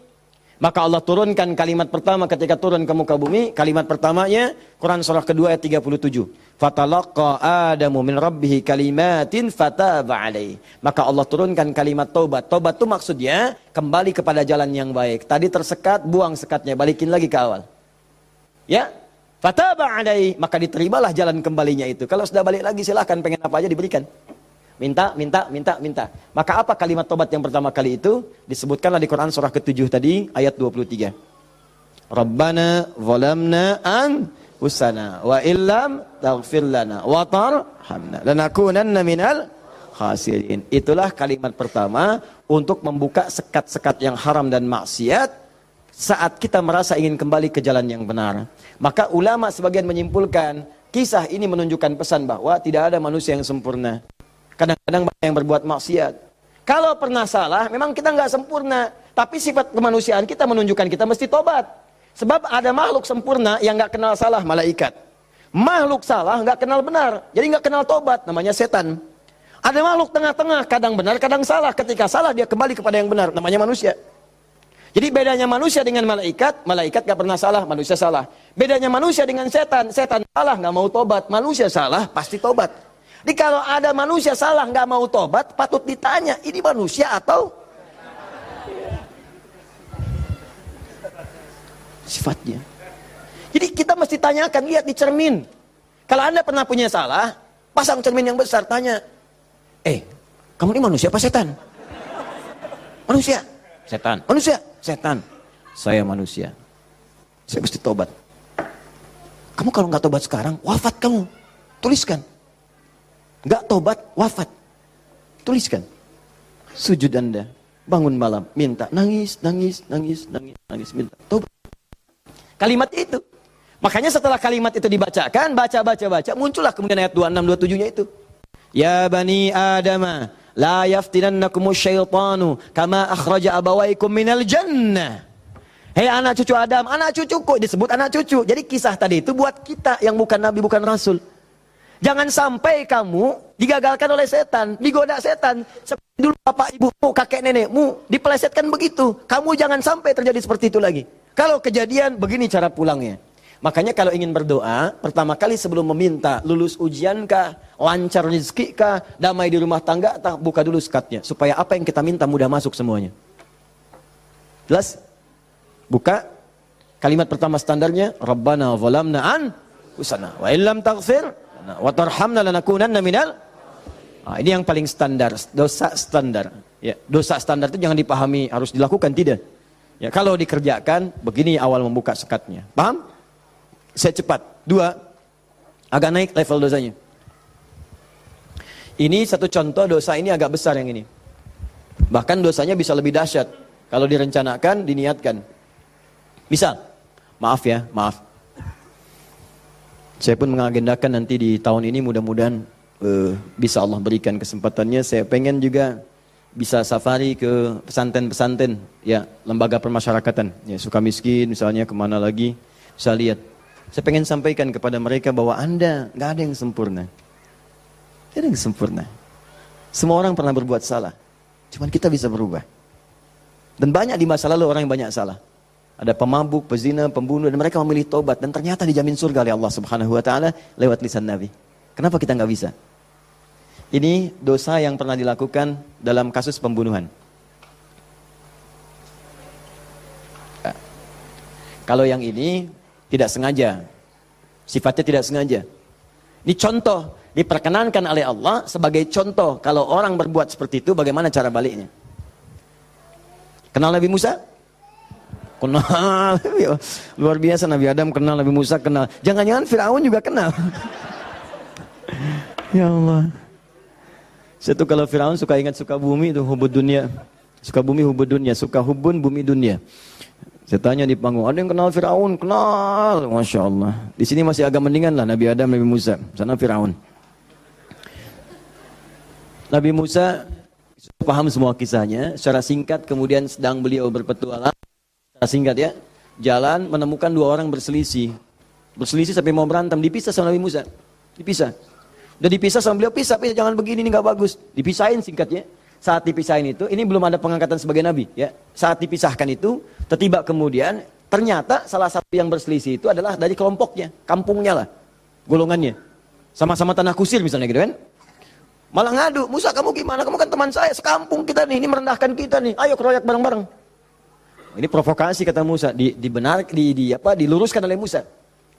Maka Allah turunkan kalimat pertama ketika turun ke muka bumi. Kalimat pertamanya, Quran surah kedua ayat 37. Fatalaqa Adamu min rabbihi kalimatin fataba alaih. Maka Allah turunkan kalimat taubat. Taubat itu maksudnya kembali kepada jalan yang baik. Tadi tersekat, buang sekatnya, balikin lagi ke awal. Ya, fataba alaih. Maka diterimalah jalan kembalinya itu. Kalau sudah balik lagi silahkan, pengen apa aja diberikan. Minta. Maka apa kalimat tobat yang pertama kali itu? Disebutkanlah di Quran surah ke-7 tadi, ayat 23. Rabbana zalamna anfusana wa illam taghfir lana wa tarhamna lanakunanna minal khasirin. Itulah kalimat pertama untuk membuka sekat-sekat yang haram dan maksiat saat kita merasa ingin kembali ke jalan yang benar. Maka ulama sebagian menyimpulkan, kisah ini menunjukkan pesan bahwa tidak ada manusia yang sempurna. Kadang-kadang banyak yang berbuat maksiat. Kalau pernah salah, memang kita nggak sempurna. Tapi sifat kemanusiaan kita menunjukkan kita mesti tobat. Sebab ada makhluk sempurna yang nggak kenal salah, malaikat. Makhluk salah nggak kenal benar, jadi nggak kenal tobat, namanya setan. Ada makhluk tengah-tengah, kadang benar, kadang salah. Ketika salah dia kembali kepada yang benar, namanya manusia. Jadi bedanya manusia dengan malaikat, malaikat gak pernah salah, manusia salah. Bedanya manusia dengan setan, setan salah gak mau tobat, manusia salah pasti tobat. Jadi kalau ada manusia salah gak mau tobat, patut ditanya, ini manusia atau sifatnya. Jadi kita mesti tanyakan, lihat di cermin. Kalau Anda pernah punya salah, pasang cermin yang besar, tanya, kamu ini manusia apa setan? Manusia. Setan. Manusia. Setan. Saya manusia. Saya mesti tobat. Kamu kalau nggak tobat sekarang, wafat kamu. Tuliskan. Nggak tobat, wafat. Tuliskan. Sujud Anda. Bangun malam. Minta. Nangis, nangis, nangis, nangis, nangis. Minta. Tobat. Kalimat itu. Makanya setelah kalimat itu dibacakan, baca, muncullah kemudian ayat 26, 27-nya itu. Ya bani Adama, la yaftinannakumus syaitanu kama akhraja abawaikum minal jannah. Hei anak cucu Adam, anak cucuku, disebut anak cucu. Jadi kisah tadi itu buat kita yang bukan nabi, bukan rasul. Jangan sampai kamu digagalkan oleh setan, digoda setan. Seperti dulu bapak ibumu, kakek nenekmu dipelesetkan begitu. Kamu jangan sampai terjadi seperti itu lagi. Kalau kejadian begini cara pulangnya. Makanya kalau ingin berdoa, pertama kali sebelum meminta lulus ujian kah, lancar rezeki kah, damai di rumah tangga, buka dulu sekatnya. Supaya apa yang kita minta mudah masuk semuanya. Jelas? Buka. Kalimat pertama standarnya, Rabbana zalamna anfusana wa illam taghfir wa tarhamna lanakunanna minal. Ini yang paling standar, dosa standar. Ya, dosa standar itu jangan dipahami harus dilakukan, tidak. Ya, kalau dikerjakan, begini awal membuka sekatnya. Paham? Saya cepat. 2, agak naik level dosanya. Ini satu contoh dosa ini agak besar yang ini. Bahkan dosanya bisa lebih dahsyat kalau direncanakan, diniatkan. Misal, maaf ya, maaf. Saya pun mengagendakan nanti di tahun ini mudah-mudahan bisa Allah berikan kesempatannya. Saya pengen juga bisa safari ke pesantren-pesantren, ya, lembaga permasyarakatan, ya, Sukamiskin misalnya, kemana lagi, bisa lihat. Saya pengen sampaikan kepada mereka bahwa Anda nggak ada yang sempurna. Tidak ada yang sempurna. Semua orang pernah berbuat salah. Cuman kita bisa berubah. Dan banyak di masa lalu orang yang banyak salah. Ada pemabuk, pezina, pembunuh, dan mereka memilih tobat. Dan ternyata dijamin surga oleh Allah Subhanahu Wa Taala lewat lisan Nabi. Kenapa kita nggak bisa? Ini dosa yang pernah dilakukan dalam kasus pembunuhan. Kalau yang ini tidak sengaja, sifatnya tidak sengaja. Ini contoh, diperkenankan oleh Allah sebagai contoh kalau orang berbuat seperti itu bagaimana cara baliknya. Kenal Nabi Musa? Kenal. Luar biasa, Nabi Adam kenal, Nabi Musa kenal. Jangan-jangan Firaun juga kenal. Ya Allah. Saya tuh kalau Firaun suka ingat suka bumi itu hubud dunia. Suka bumi hubud dunia, suka hubun bumi dunia. Saya tanya di panggung, ada yang kenal Firaun? Kenal, Masya Allah. Di sini masih agak mendingan lah Nabi Adam, Nabi Musa. Sana Firaun. Nabi Musa paham semua kisahnya. Secara singkat kemudian sedang beliau berpetualang. Secara singkat ya, jalan menemukan 2 orang berselisih. Berselisih sampai mau berantem, dipisah sama Nabi Musa. Dipisah. Udah dipisah sama beliau, pisah, jangan begini, ini gak bagus. Dipisahin singkatnya. Saat dipisahin itu, ini belum ada pengangkatan sebagai nabi, ya. Saat dipisahkan itu, tiba kemudian ternyata salah satu yang berselisih itu adalah dari kelompoknya, kampungnya lah, golongannya. Sama-sama tanah kusir misalnya gitu kan. Malah ngadu, Musa kamu gimana? Kamu kan teman saya, sekampung kita nih, ini merendahkan kita nih. Ayo keroyak bareng-bareng. Ini provokasi kata Musa, diluruskan oleh Musa.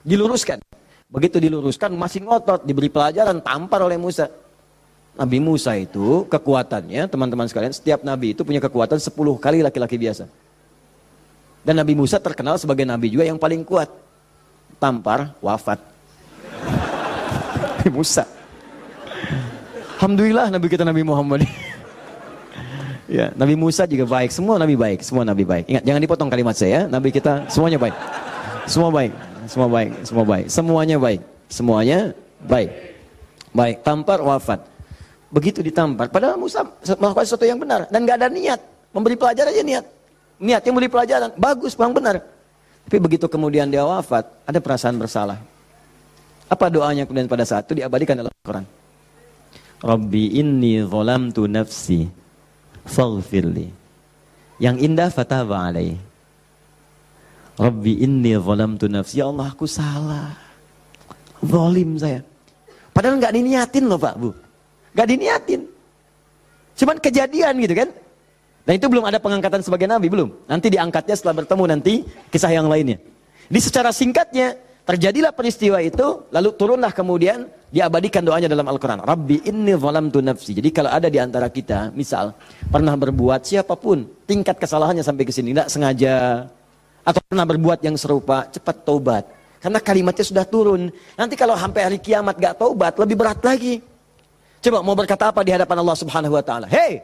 Diluruskan. Begitu diluruskan masih ngotot, diberi pelajaran, tampar oleh Musa. Nabi Musa itu kekuatannya, teman-teman sekalian, setiap nabi itu punya kekuatan 10 kali laki-laki biasa. Dan Nabi Musa terkenal sebagai nabi juga yang paling kuat. Tampar, wafat. Nabi Musa. Alhamdulillah Nabi kita Nabi Muhammad. Ya, Nabi Musa juga baik, semua Nabi baik, semua Nabi baik. Ingat, jangan dipotong kalimat saya, Nabi kita semuanya baik. Semua baik, semua baik, semua baik. Semuanya baik, semuanya baik. Baik, tampar wafat. Begitu ditampar, padahal Musa melakukan sesuatu yang benar dan gak ada niat. Memberi pelajaran aja niat. Niat yang memberi pelajaran, bagus, memang benar. Tapi begitu kemudian dia wafat, ada perasaan bersalah. Apa doanya kemudian pada saat itu diabadikan dalam Al-Quran? Rabbi inni zalamtu nafsi faghfirli. Yang indah fataba alaih. Rabbi inni zalamtu nafsi. Ya Allah, aku salah. Zalim saya. Padahal nggak diniatin loh Pak Bu. Nggak diniatin. Cuman kejadian gitu kan. Dan itu belum ada pengangkatan sebagai nabi, belum. Nanti diangkatnya setelah bertemu nanti kisah yang lainnya. Jadi secara singkatnya terjadilah peristiwa itu, lalu turunlah kemudian diabadikan doanya dalam Al-Quran. Rabbi inni zalamtu nafsi. Jadi kalau ada di antara kita, misal pernah berbuat siapapun, tingkat kesalahannya sampai ke sini, tidak sengaja, atau pernah berbuat yang serupa, cepat taubat. Karena kalimatnya sudah turun. Nanti kalau sampai hari kiamat gak taubat, lebih berat lagi. Coba mau berkata apa di hadapan Allah Subhanahu Wa Taala? Hei,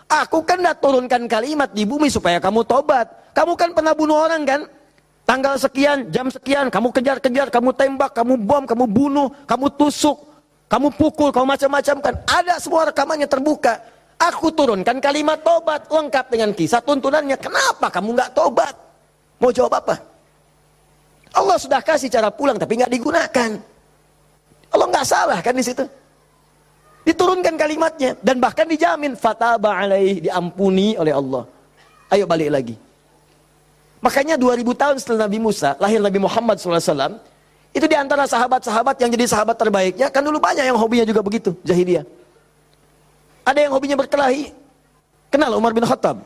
aku kan dah turunkan kalimat di bumi supaya kamu tobat. Kamu kan pernah bunuh orang kan? Tanggal sekian, jam sekian, kamu kejar-kejar, kamu tembak, kamu bom, kamu bunuh, kamu tusuk, kamu pukul, kamu macam-macam kan? Ada semua rekamannya terbuka. Aku turunkan kalimat tobat lengkap dengan kisah tuntunannya. Kenapa kamu nggak tobat? Mau jawab apa? Allah sudah kasih cara pulang tapi nggak digunakan. Allah nggak salah kan di situ? Diturunkan kalimatnya dan bahkan dijamin fataba alaih, diampuni oleh Allah. Ayo balik lagi. Makanya 2000 tahun setelah Nabi Musa, lahir Nabi Muhammad SAW, itu diantara sahabat-sahabat yang jadi sahabat terbaiknya, kan dulu banyak yang hobinya juga begitu, jahiliyah. Ada yang hobinya berkelahi. Kenal Umar bin Khattab?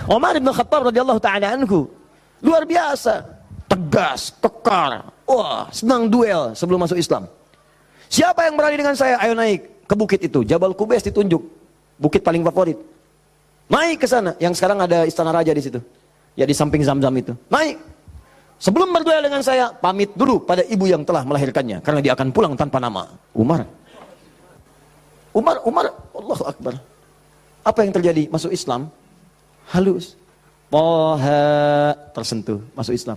Umar bin Khattab radhiyallahu ta'ala anhu, luar biasa, tegas, kekar, wah, senang duel sebelum masuk Islam. Siapa yang berani dengan saya? Ayo naik ke bukit itu, Jabal Qubais ditunjuk, bukit paling favorit. Naik ke sana, yang sekarang ada istana raja di situ. Ya di samping Zam-Zam itu. Naik. Sebelum berduel dengan saya, pamit dulu pada ibu yang telah melahirkannya karena dia akan pulang tanpa nama. Umar, Allahu Akbar. Apa yang terjadi? Masuk Islam halus. Toha tersentuh, masuk Islam.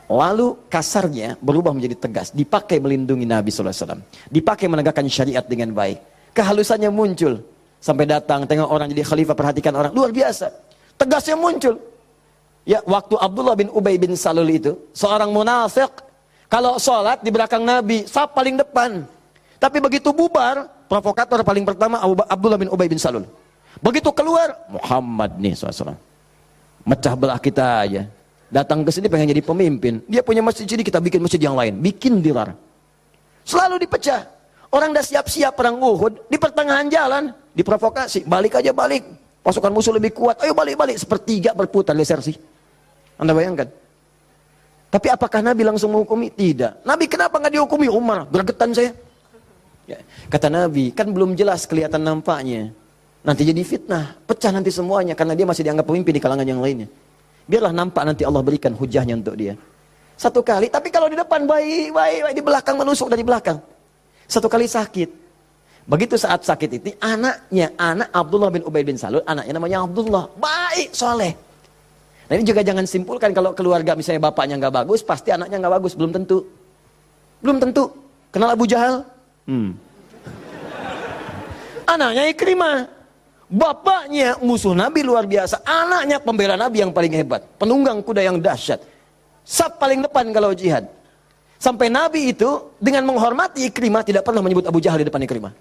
Lalu kasarnya berubah menjadi tegas, dipakai melindungi Nabi SAW, dipakai menegakkan syariat dengan baik. Kehalusannya muncul. Sampai datang, tengok orang jadi khalifah, perhatikan orang. Luar biasa. Tegasnya muncul. Ya, waktu Abdullah bin Ubay bin Salul itu, seorang munafik, kalau sholat di belakang Nabi, saf paling depan. Tapi begitu bubar, provokator paling pertama Abdullah bin Ubay bin Salul. Begitu keluar, Muhammad nih SAW. Mecah belah kita aja. Datang ke sini pengen jadi pemimpin. Dia punya masjid sini, kita bikin masjid yang lain. Bikin dilar. Selalu dipecah. Orang dah siap-siap perang Uhud, di pertengahan jalan, diprovokasi, balik aja balik. Pasukan musuh lebih kuat, ayo balik-balik. Sepertiga berputar desersi. Anda bayangkan. Tapi apakah Nabi langsung menghukumi? Tidak. Nabi kenapa nggak dihukumi? Umar, gregetan saya. Ya. Kata Nabi, kan belum jelas kelihatan nampaknya. Nanti jadi fitnah, pecah nanti semuanya. Karena dia masih dianggap pemimpin di kalangan yang lainnya. Biarlah nampak nanti Allah berikan hujahnya untuk dia. Satu kali, tapi kalau di depan baik, di belakang menusuk dari belakang. Satu kali sakit. Begitu saat sakit itu, anak Abdullah bin Ubay bin Salul, anaknya namanya Abdullah, baik, soleh. Nah ini juga jangan simpulkan kalau keluarga misalnya bapaknya nggak bagus, pasti anaknya nggak bagus. Belum tentu. Belum tentu. Kenal Abu Jahal? Anaknya Ikrimah. Bapaknya musuh Nabi luar biasa. Anaknya pembela Nabi yang paling hebat. Penunggang kuda yang dahsyat. Saf paling depan kalau jihad. Sampai Nabi itu dengan menghormati Ikrimah tidak pernah menyebut Abu Jahal di depan Ikrimah.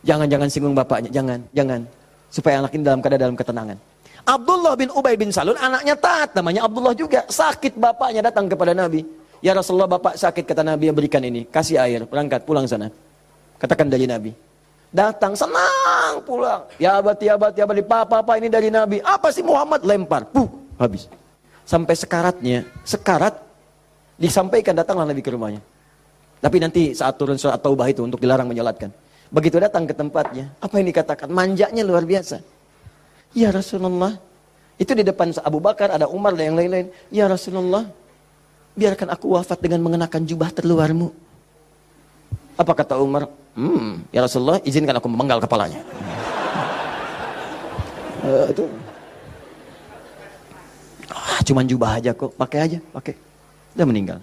Jangan singgung bapaknya, jangan. Supaya anak ini dalam ketenangan. Abdullah bin Ubay bin Salul anaknya taat, namanya Abdullah juga. Sakit bapaknya datang kepada Nabi. Ya Rasulullah, bapak sakit, kata Nabi, ya berikan ini, kasih air, berangkat pulang sana. Katakan dari Nabi. Datang senang pulang. Ya abati, papa ini dari Nabi. Apa sih Muhammad? Lempar, habis. Sampai sekarat disampaikan, datanglah Nabi ke rumahnya. Tapi nanti saat turun surat Taubah itu untuk dilarang menyolatkan. Begitu datang ke tempatnya, apa yang dikatakan? Manjanya luar biasa. Ya Rasulullah, itu di depan Abu Bakar, ada Umar dan yang lain-lain. Ya Rasulullah, biarkan aku wafat dengan mengenakan jubah terluarmu. Apa kata Umar? Ya Rasulullah, izinkan aku memenggal kepalanya. Itu cuman jubah aja kok, pakai aja, pakai. Dia meninggal.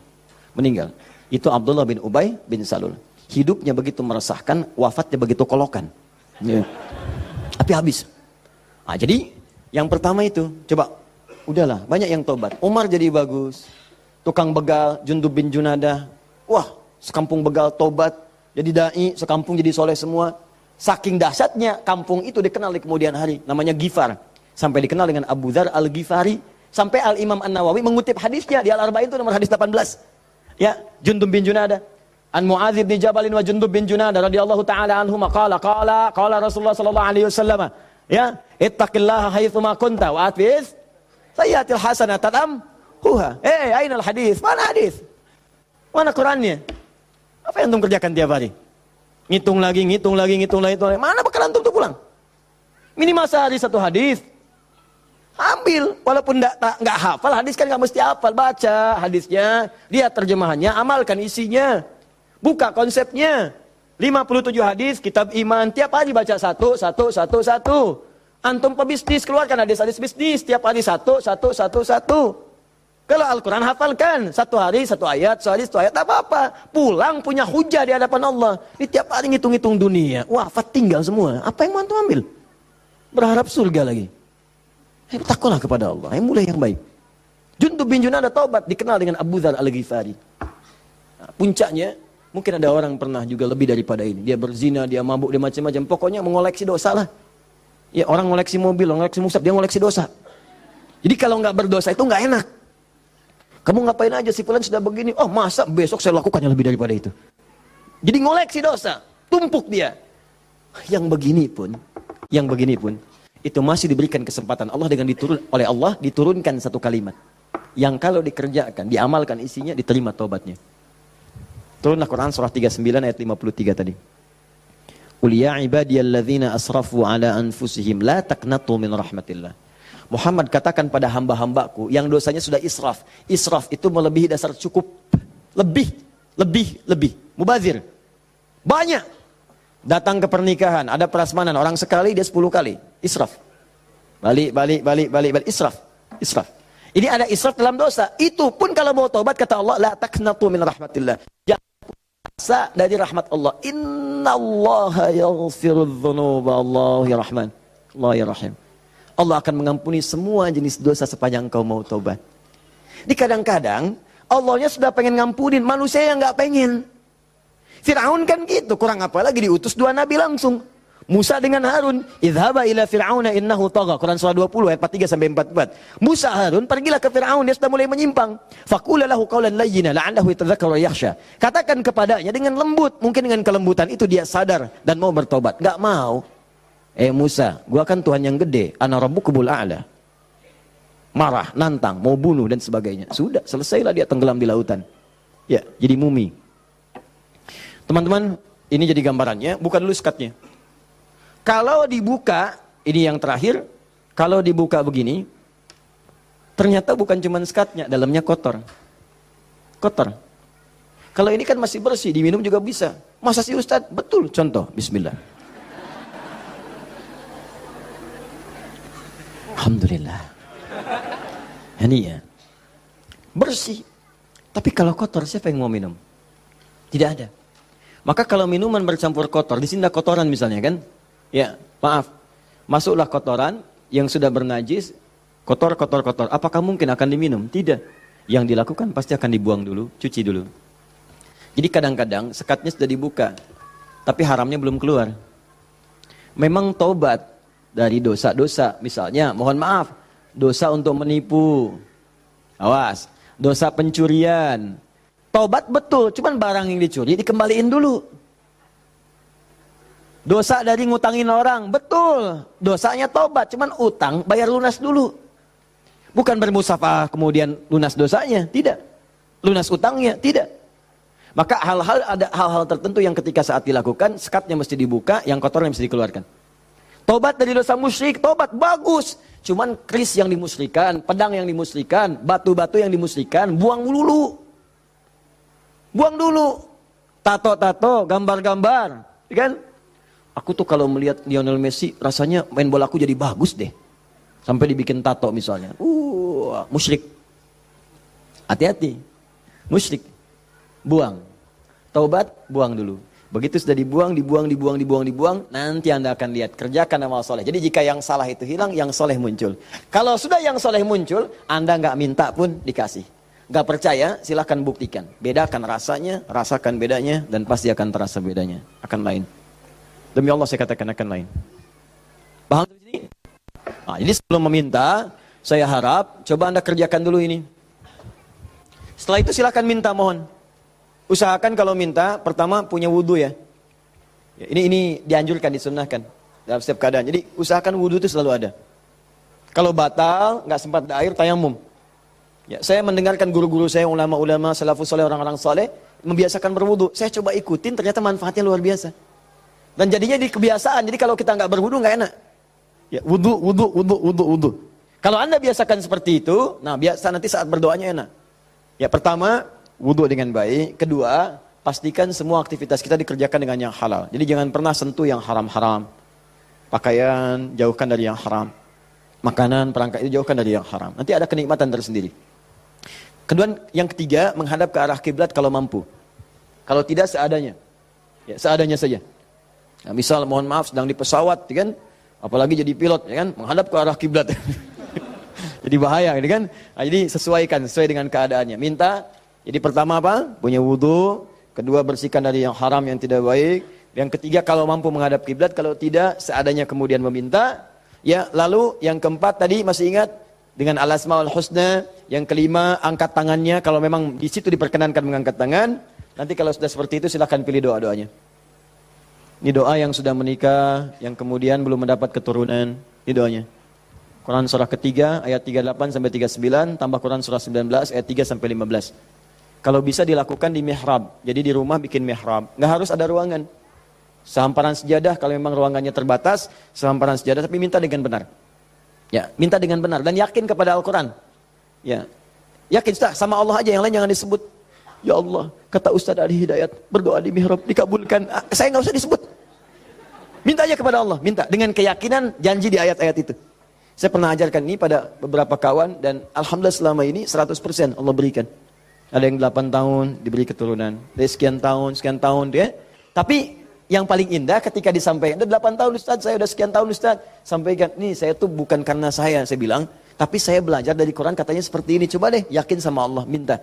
Itu Abdullah bin Ubay bin Salul. Hidupnya begitu meresahkan, wafatnya begitu kolokan. Ya. Tapi habis. Nah, jadi yang pertama itu, coba, udahlah, banyak yang tobat. Umar jadi bagus. Tukang begal, Jundub bin Junadah. Wah, sekampung begal tobat. Jadi dai, sekampung jadi soleh semua. Saking dahsyatnya, kampung itu dikenal di kemudian hari. Namanya Ghifar. Sampai dikenal dengan Abu Dzar al-Ghifari. Sampai Al-Imam An-Nawawi mengutip hadisnya di Al-Arba'in itu nomor hadis 18. Ya, Jundub bin Junadah. An Mu'adz bin Jabalin wa Jundub bin Junadah radhiyallahu taala anhuma qala Rasulullah sallallahu alaihi wasallam, ya, ittaqillaha haitsu ma kunta wa atbi'is sayyi'atil hasanata tamhuha. Ainal hadis? Mana hadis? Mana Qur'annya? Apa yang antum kerjakan tiap hari? Ngitung lagi. Mana bekal antum tuh pulang? Minimal sehari satu hadis. Ambil, walaupun enggak hafal hadis kan enggak mesti hafal, baca hadisnya, lihat terjemahannya, amalkan isinya. Buka konsepnya. 57 hadis kitab iman, tiap hari baca satu. Antum pebisnis, keluarkan hadis-hadis bisnis, tiap hari satu. Kalau Al-Quran hafalkan, satu hari satu ayat, tak apa-apa. Pulang punya hujah di hadapan Allah. Ini tiap hari ngitung-ngitung dunia, wafat tinggal semua. Apa yang mau antum ambil? Berharap surga lagi. Takutlah kepada Allah, mulai yang baik. Jundub bin Junadah taubat, dikenal dengan Abu Dzar al-Ghifari. Nah, puncaknya, mungkin ada orang pernah juga lebih daripada ini. Dia berzina, dia mabuk, dia macam-macam. Pokoknya mengoleksi dosa lah. Ya, orang ngoleksi mobil, ngoleksi musab, dia ngoleksi dosa. Jadi kalau nggak berdosa itu nggak enak. Kamu ngapain aja, si fulan sudah begini. Oh masa besok saya lakukan yang lebih daripada itu. Jadi ngoleksi dosa, tumpuk dia. Yang begini pun, itu masih diberikan kesempatan Allah dengan oleh Allah diturunkan satu kalimat. Yang kalau dikerjakan, diamalkan isinya, diterima taubatnya. Turunlah Quran surah 39 ayat 53 tadi. Qul ya ibadiyalladzina asrafu ala anfusihim la taqnatu min rahmatillah. Muhammad katakan pada hamba-hambaku yang dosanya sudah israf. Israf itu melebihi dasar cukup. Lebih. Mubazir. Banyak. Datang ke pernikahan, ada prasmanan, orang sekali, dia 10 kali. Israf. Balik. Israf. Ini ada israf dalam dosa. Itu pun kalau mau taubat, kata Allah, la taqnatu min rahmatillah. Jangan puasa dari rahmat Allah. Innallaha yaghfirudz dzunuba, Allah ya Rahman. Allah ya Rahim. Allah akan mengampuni semua jenis dosa sepanjang kau mau taubat. Di kadang-kadang Allahnya sudah pengen ngampunin, manusia yang nggak pengen. Fir'aun kan gitu, kurang apa lagi diutus 2 nabi langsung. Musa dengan Harun, idhaba ila fir'auna innahu tagha. Quran surah 20 ayat 43 sampai 44. Musa Harun pergilah ke Fir'aun, dia sudah mulai menyimpang. Faqula lahu qawlan layyina la'allahu yatadzakkaru wa yakhsha. Katakan kepadanya dengan lembut, mungkin dengan kelembutan itu dia sadar dan mau bertobat. Enggak mau. Musa, gua kan Tuhan yang gede, ana rabbukumul a'la. Marah, nantang, mau bunuh dan sebagainya. Sudah, selesailah dia tenggelam di lautan. Ya, jadi mumi. Teman-teman, ini jadi gambarannya, buka dulu sekatnya. Kalau dibuka, ini yang terakhir, kalau dibuka begini, ternyata bukan cuma sekatnya, dalamnya kotor. Kotor. Kalau ini kan masih bersih, diminum juga bisa. Masa sih Ustaz? Betul, contoh, bismillah. Alhamdulillah. Ini ya. Bersih. Tapi kalau kotor, siapa yang mau minum? Tidak ada. Maka kalau minuman bercampur kotor, di sini ada kotoran misalnya kan? Ya, maaf. Masuklah kotoran yang sudah bernajis, kotor. Apakah mungkin akan diminum? Tidak. Yang dilakukan pasti akan dibuang dulu, cuci dulu. Jadi kadang-kadang sekatnya sudah dibuka, tapi haramnya belum keluar. Memang taubat dari dosa-dosa, misalnya, mohon maaf, dosa untuk menipu. Awas, dosa pencurian. Taubat betul, cuman barang yang dicuri dikembaliin dulu. Dosa dari ngutangin orang, betul. Dosanya taubat, cuman utang bayar lunas dulu. Bukan bermusafah kemudian lunas dosanya, tidak. Lunas utangnya, tidak. Maka ada hal-hal tertentu yang ketika saat dilakukan, sekatnya mesti dibuka, yang kotornya mesti dikeluarkan. Taubat dari dosa musyrik, taubat bagus. Cuman keris yang dimusyrikan, pedang yang dimusyrikan, batu-batu yang dimusyrikan, buang dulu. Buang dulu. tato-tato, gambar-gambar, kan? Aku tuh kalau melihat Lionel Messi, rasanya main bola aku jadi bagus deh. Sampai dibikin tato misalnya. Musyrik. Hati-hati. Musyrik. Buang. Taubat, buang dulu. Begitu sudah dibuang, nanti Anda akan lihat. Kerjakan amal soleh. Jadi jika yang salah itu hilang, yang soleh muncul. Kalau sudah yang soleh muncul, Anda nggak minta pun dikasih. Nggak percaya, silahkan buktikan. Bedakan rasanya, rasakan bedanya, dan pasti akan terasa bedanya. Akan lain. Demi Allah saya katakan akan lain. Paham di sini? Nah, jadi sebelum meminta, saya harap coba Anda kerjakan dulu ini. Setelah itu silahkan minta, mohon. Usahakan kalau minta, pertama punya wudu ya. Ini dianjurkan, disunnahkan dalam setiap keadaan. Jadi usahakan wudu itu selalu ada. Kalau batal, nggak sempat ada air, tayamum. Ya, saya mendengarkan guru-guru saya, ulama-ulama, salafus saleh, orang-orang saleh membiasakan berwudu. Saya coba ikutin, ternyata manfaatnya luar biasa. Dan jadinya di kebiasaan. Jadi kalau kita nggak berwudu nggak enak. Ya, wudu. Kalau Anda biasakan seperti itu, nah biasa nanti saat berdoanya enak. Ya, pertama wudu dengan baik. Kedua, pastikan semua aktivitas kita dikerjakan dengan yang halal. Jadi jangan pernah sentuh yang haram-haram. Pakaian, jauhkan dari yang haram. Makanan, perangkat itu jauhkan dari yang haram. Nanti ada kenikmatan tersendiri. Kedua, yang ketiga, menghadap ke arah kiblat kalau mampu. Kalau tidak, seadanya. Ya, seadanya saja. Nah, misal, mohon maaf, sedang di pesawat, kan? Apalagi jadi pilot, ya kan? Menghadap ke arah kiblat. Jadi bahaya, kan? Nah, jadi sesuaikan, sesuai dengan keadaannya. Minta. Jadi pertama apa? Punya wudu. Kedua, bersihkan dari yang haram, yang tidak baik. Yang ketiga, kalau mampu menghadap kiblat. Kalau tidak, seadanya kemudian meminta. Ya, lalu yang keempat tadi masih ingat? Dengan al-asmaul husna. Yang kelima, angkat tangannya. Kalau memang di situ diperkenankan mengangkat tangan. Nanti kalau sudah seperti itu, silahkan pilih doa-doanya. Ini doa yang sudah menikah, yang kemudian belum mendapat keturunan. Ini doanya. Quran surah ketiga, ayat 38 sampai 39. Tambah Quran surah 19, ayat 3 sampai 15. Kalau bisa dilakukan di mihrab. Jadi di rumah bikin mihrab. Nggak harus ada ruangan. Sehamparan sejadah, kalau memang ruangannya terbatas, sehamparan sejadah, tapi minta dengan benar. Ya, minta dengan benar. Dan yakin kepada Al-Quran. Ya, yakin, Ustaz, sama Allah aja, yang lain jangan disebut. Ya Allah, kata Ustaz Ali Hidayat, berdoa di mihrab, dikabulkan. Saya nggak usah disebut. Minta aja kepada Allah. Minta. Dengan keyakinan, janji di ayat-ayat itu. Saya pernah ajarkan ini pada beberapa kawan, dan Alhamdulillah selama ini 100% Allah berikan. Ada yang 8 tahun diberi keturunan. Dari sekian tahun ya. Tapi yang paling indah ketika disampaikan, udah 8 tahun Ustaz, saya udah sekian tahun Ustaz. Sampaikan, nih saya tuh bukan karena saya bilang, tapi saya belajar dari Quran katanya seperti ini. Coba deh, yakin sama Allah, minta.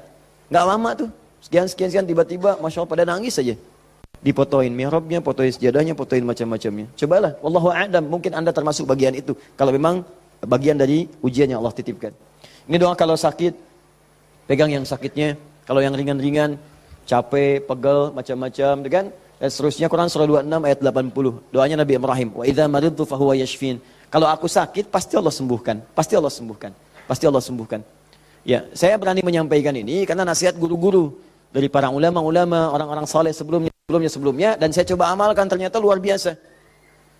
Nggak lama tuh, sekian, tiba-tiba, Masya Allah pada nangis saja. Dipotoin mihrabnya, potoin sejadahnya, potoin macam-macamnya. Cobalah, wallahu a'lam, mungkin Anda termasuk bagian itu. Kalau memang bagian dari ujian yang Allah titipkan. Ini doa kalau sakit, pegang yang sakitnya. Kalau yang ringan-ringan, capek, pegel, macam-macam, kan? Dan seterusnya Quran surah 26 ayat 80. Doanya Nabi Ibrahim, wa idza maridtu fahuwa yashfin. Kalau aku sakit, pasti Allah sembuhkan. Pasti Allah sembuhkan. Ya, saya berani menyampaikan ini karena nasihat guru-guru dari para ulama-ulama, orang-orang saleh sebelumnya, dan saya coba amalkan, ternyata luar biasa.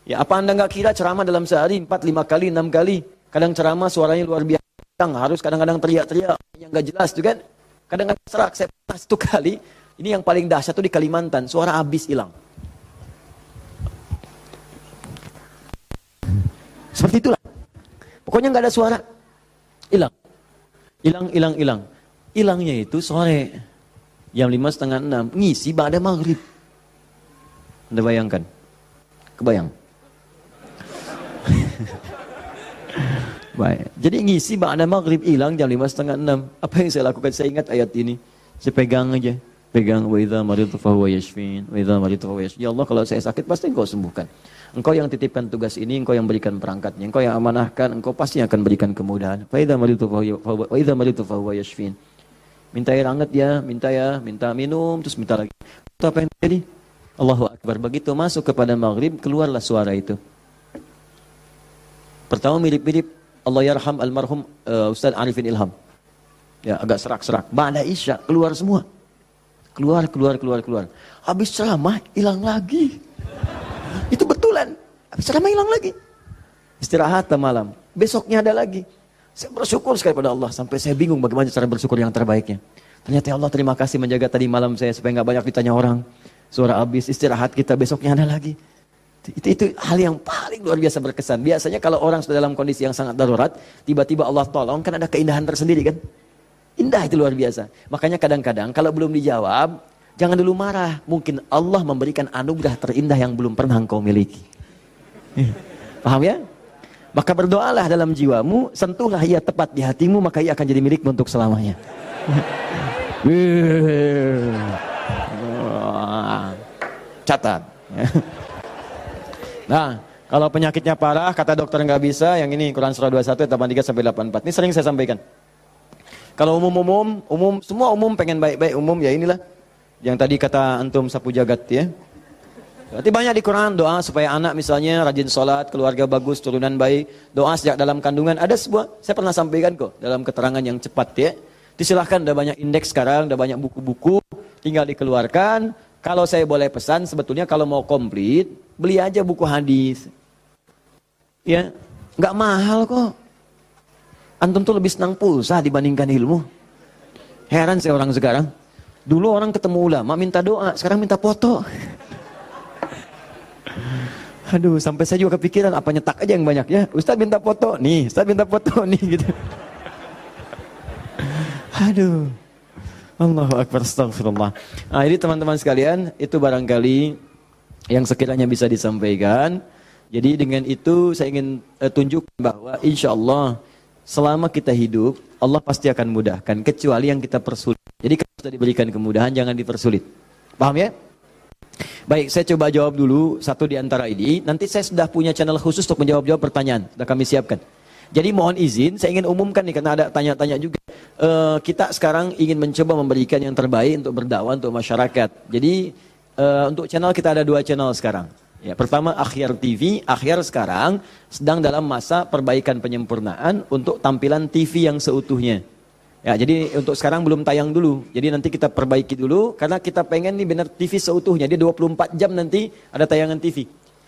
Ya, apa Anda nggak kira ceramah dalam sehari 4, 5 kali, 6 kali? Kadang ceramah suaranya luar biasa. Harus kadang-kadang teriak-teriak yang nggak jelas tuh kan. Kadang-kadang serak. Saya pernah 1 kali, ini yang paling dahsyat tuh di Kalimantan, suara habis hilang. Seperti itulah. Pokoknya nggak ada suara. Hilang. Hilangnya itu sore. Jam 5, setengah 6. Ngisi ba'da maghrib. Anda bayangkan? Kebayang? Baik. Jadi ngisi ba'da maghrib hilang jam 5, setengah 6. Apa yang saya lakukan? Saya ingat ayat ini. Saya pegang aja. Wa idza maridtu fahuwa yashfin. Ya Allah, kalau saya sakit pasti Engkau sembuhkan. Engkau yang titipkan tugas ini, Engkau yang berikan perangkatnya, Engkau yang amanahkan, Engkau pasti akan berikan kemudahan. Wa idza maridtu fahuwa yashfin. Minta air hangat ya, minta minum, terus minta lagi. Itu apa yang terjadi? Allahu Akbar. Begitu masuk kepada maghrib, keluarlah suara itu. Pertama mirip-mirip Allah yarham almarhum Ustaz Arifin Ilham. Ya, agak serak-serak. Ba'da Isya keluar semua. Keluar. Habis ceramah hilang lagi. Itu betulan. Habis ceramah hilang lagi. Istirahat malam. Besoknya ada lagi. Saya bersyukur sekali pada Allah. Sampai saya bingung bagaimana cara bersyukur yang terbaiknya. Ternyata Allah terima kasih menjaga tadi malam saya supaya nggak banyak ditanya orang. Suara habis, istirahat kita besoknya ada lagi. Itu hal yang paling luar biasa berkesan. Biasanya kalau orang sudah dalam kondisi yang sangat darurat, tiba-tiba Allah tolong, kan ada keindahan tersendiri kan. Indah itu luar biasa. Makanya kadang-kadang kalau belum dijawab, jangan dulu marah. Mungkin Allah memberikan anugerah terindah yang belum pernah engkau miliki. Paham ya? Maka berdoalah dalam jiwamu, sentuhlah ia tepat di hatimu, maka ia akan jadi milikmu untuk selamanya. Catat. Nah, kalau penyakitnya parah, kata dokter nggak bisa, yang ini Quran surah 21 ayat 83 sampai 84. Ini sering saya sampaikan. Kalau umum, semua umum pengen baik-baik umum, ya inilah. Yang tadi kata antum sapu jagat ya. Berarti banyak di Quran doa supaya anak misalnya rajin sholat, keluarga bagus, turunan baik, doa sejak dalam kandungan. Ada sebuah, saya pernah sampaikan kok dalam keterangan yang cepat ya. Silahkan, udah banyak indeks sekarang, udah banyak buku-buku, tinggal dikeluarkan. Kalau saya boleh pesan, sebetulnya kalau mau komplit, beli aja buku hadis. Ya, nggak mahal kok. Antum tuh lebih senang pulsa dibandingkan ilmu. Heran saya orang sekarang. Dulu orang ketemu ulama minta doa, sekarang minta foto. Aduh, sampai saya juga kepikiran apa nyetak aja yang banyak ya. Ustaz minta foto, nih, Ustaz minta foto nih gitu. Aduh. Allahu Akbar, astagfirullah. Nah, ini teman-teman sekalian, itu barangkali yang sekiranya bisa disampaikan. Jadi dengan itu saya ingin tunjukkan bahwa insya Allah selama kita hidup, Allah pasti akan mudahkan, kecuali yang kita persulit. Jadi kalau sudah diberikan kemudahan, jangan dipersulit. Paham ya? Baik, saya coba jawab dulu satu di antara ini. Nanti saya sudah punya channel khusus untuk menjawab pertanyaan. Sudah kami siapkan. Jadi mohon izin, saya ingin umumkan nih karena ada tanya-tanya juga. Kita sekarang ingin mencoba memberikan yang terbaik untuk berdakwah untuk masyarakat. Jadi untuk channel kita ada 2 channel sekarang. Ya, pertama Akhyar TV. Akhyar sekarang sedang dalam masa perbaikan penyempurnaan untuk tampilan TV yang seutuhnya. Ya, jadi untuk sekarang belum tayang dulu. Jadi nanti kita perbaiki dulu karena kita pengen nih benar TV seutuhnya. Dia 24 jam nanti ada tayangan TV.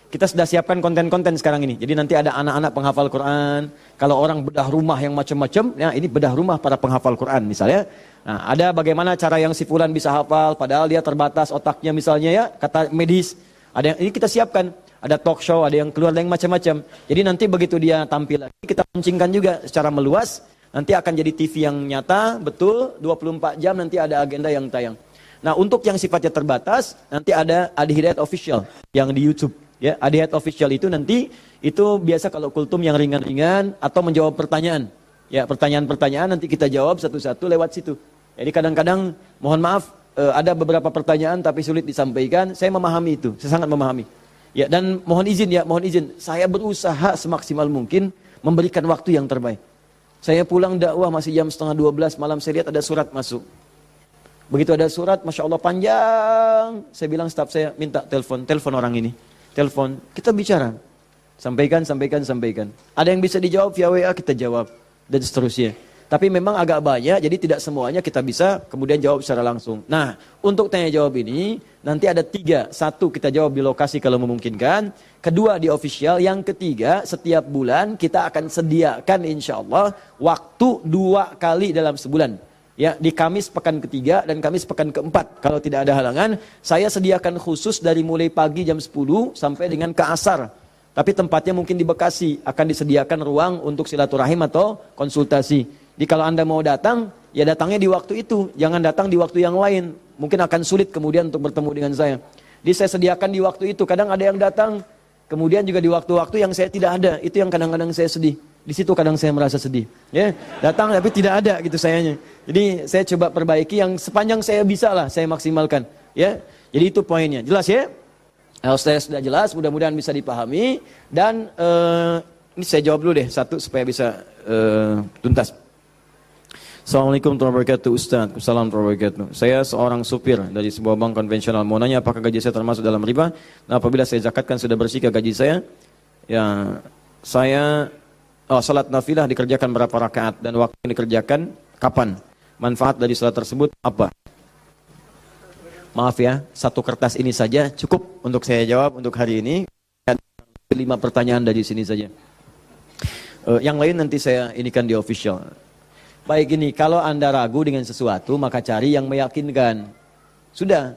Kita sudah siapkan konten-konten sekarang ini. Jadi nanti ada anak-anak penghafal Quran. Kalau orang bedah rumah yang macam-macam, ya ini bedah rumah para penghafal Quran misalnya. Nah, ada bagaimana cara yang si fulan bisa hafal padahal dia terbatas otaknya misalnya ya, kata medis. Ada yang ini kita siapkan. Ada talk show, ada yang keluar, ada yang macam-macam. Jadi nanti begitu dia tampil lagi, kita pancingkan juga secara meluas. Nanti akan jadi TV yang nyata, betul, 24 jam nanti ada agenda yang tayang. Nah, untuk yang sifatnya terbatas, nanti ada Adi Hidayat Official yang di YouTube. Ya, Adi Hidayat Official itu nanti, itu biasa kalau kultum yang ringan-ringan atau menjawab pertanyaan. Ya, pertanyaan-pertanyaan nanti kita jawab satu-satu lewat situ. Jadi kadang-kadang, mohon maaf, ada beberapa pertanyaan tapi sulit disampaikan. Saya memahami itu, saya sangat memahami. Ya, dan mohon izin, saya berusaha semaksimal mungkin memberikan waktu yang terbaik. Saya pulang dakwah masih jam 11:30 malam, saya lihat ada surat masuk. Begitu ada surat, Masya Allah panjang. Saya bilang staf saya, minta telepon orang ini. Telepon, kita bicara. Sampaikan. Ada yang bisa dijawab via WA, kita jawab. Dan seterusnya. Tapi memang agak banyak, jadi tidak semuanya kita bisa kemudian jawab secara langsung. Nah, untuk tanya jawab ini, nanti ada 3. 1, kita jawab di lokasi kalau memungkinkan. 2, di official. Yang 3, setiap bulan kita akan sediakan insya Allah waktu 2 kali dalam sebulan. Ya, di Kamis pekan ke-3 dan Kamis pekan ke-4. Kalau tidak ada halangan, saya sediakan khusus dari mulai pagi jam 10 sampai dengan ke asar. Tapi tempatnya mungkin di Bekasi, akan disediakan ruang untuk silaturahim atau konsultasi. Jadi kalau Anda mau datang, ya datangnya di waktu itu. Jangan datang di waktu yang lain. Mungkin akan sulit kemudian untuk bertemu dengan saya. Jadi saya sediakan di waktu itu. Kadang ada yang datang, kemudian juga di waktu-waktu yang saya tidak ada. Itu yang kadang-kadang saya sedih. Di situ kadang saya merasa sedih. Ya, datang tapi tidak ada gitu sayanya. Jadi saya coba perbaiki yang sepanjang saya bisa lah, saya maksimalkan. Ya, jadi itu poinnya. Jelas ya? Kalau saya sudah jelas, mudah-mudahan bisa dipahami. Dan ini saya jawab dulu deh satu supaya bisa tuntas. Assalamualaikum warahmatullahi wabarakatuh, Ustaz. Assalamualaikum warahmatullahi wabarakatuh. Saya seorang supir dari sebuah bank konvensional. Mau nanya apakah gaji saya termasuk dalam riba? Nah, apabila saya zakatkan sudah bersih ke gaji saya? Ya, saya salat nafilah dikerjakan berapa rakaat dan waktu yang dikerjakan kapan? Manfaat dari salat tersebut apa? Maaf ya, 1 kertas ini saja cukup untuk saya jawab untuk hari ini. 5 pertanyaan dari sini saja. Yang lain nanti saya inikan di official. Baik ini, kalau Anda ragu dengan sesuatu, maka cari yang meyakinkan. Sudah.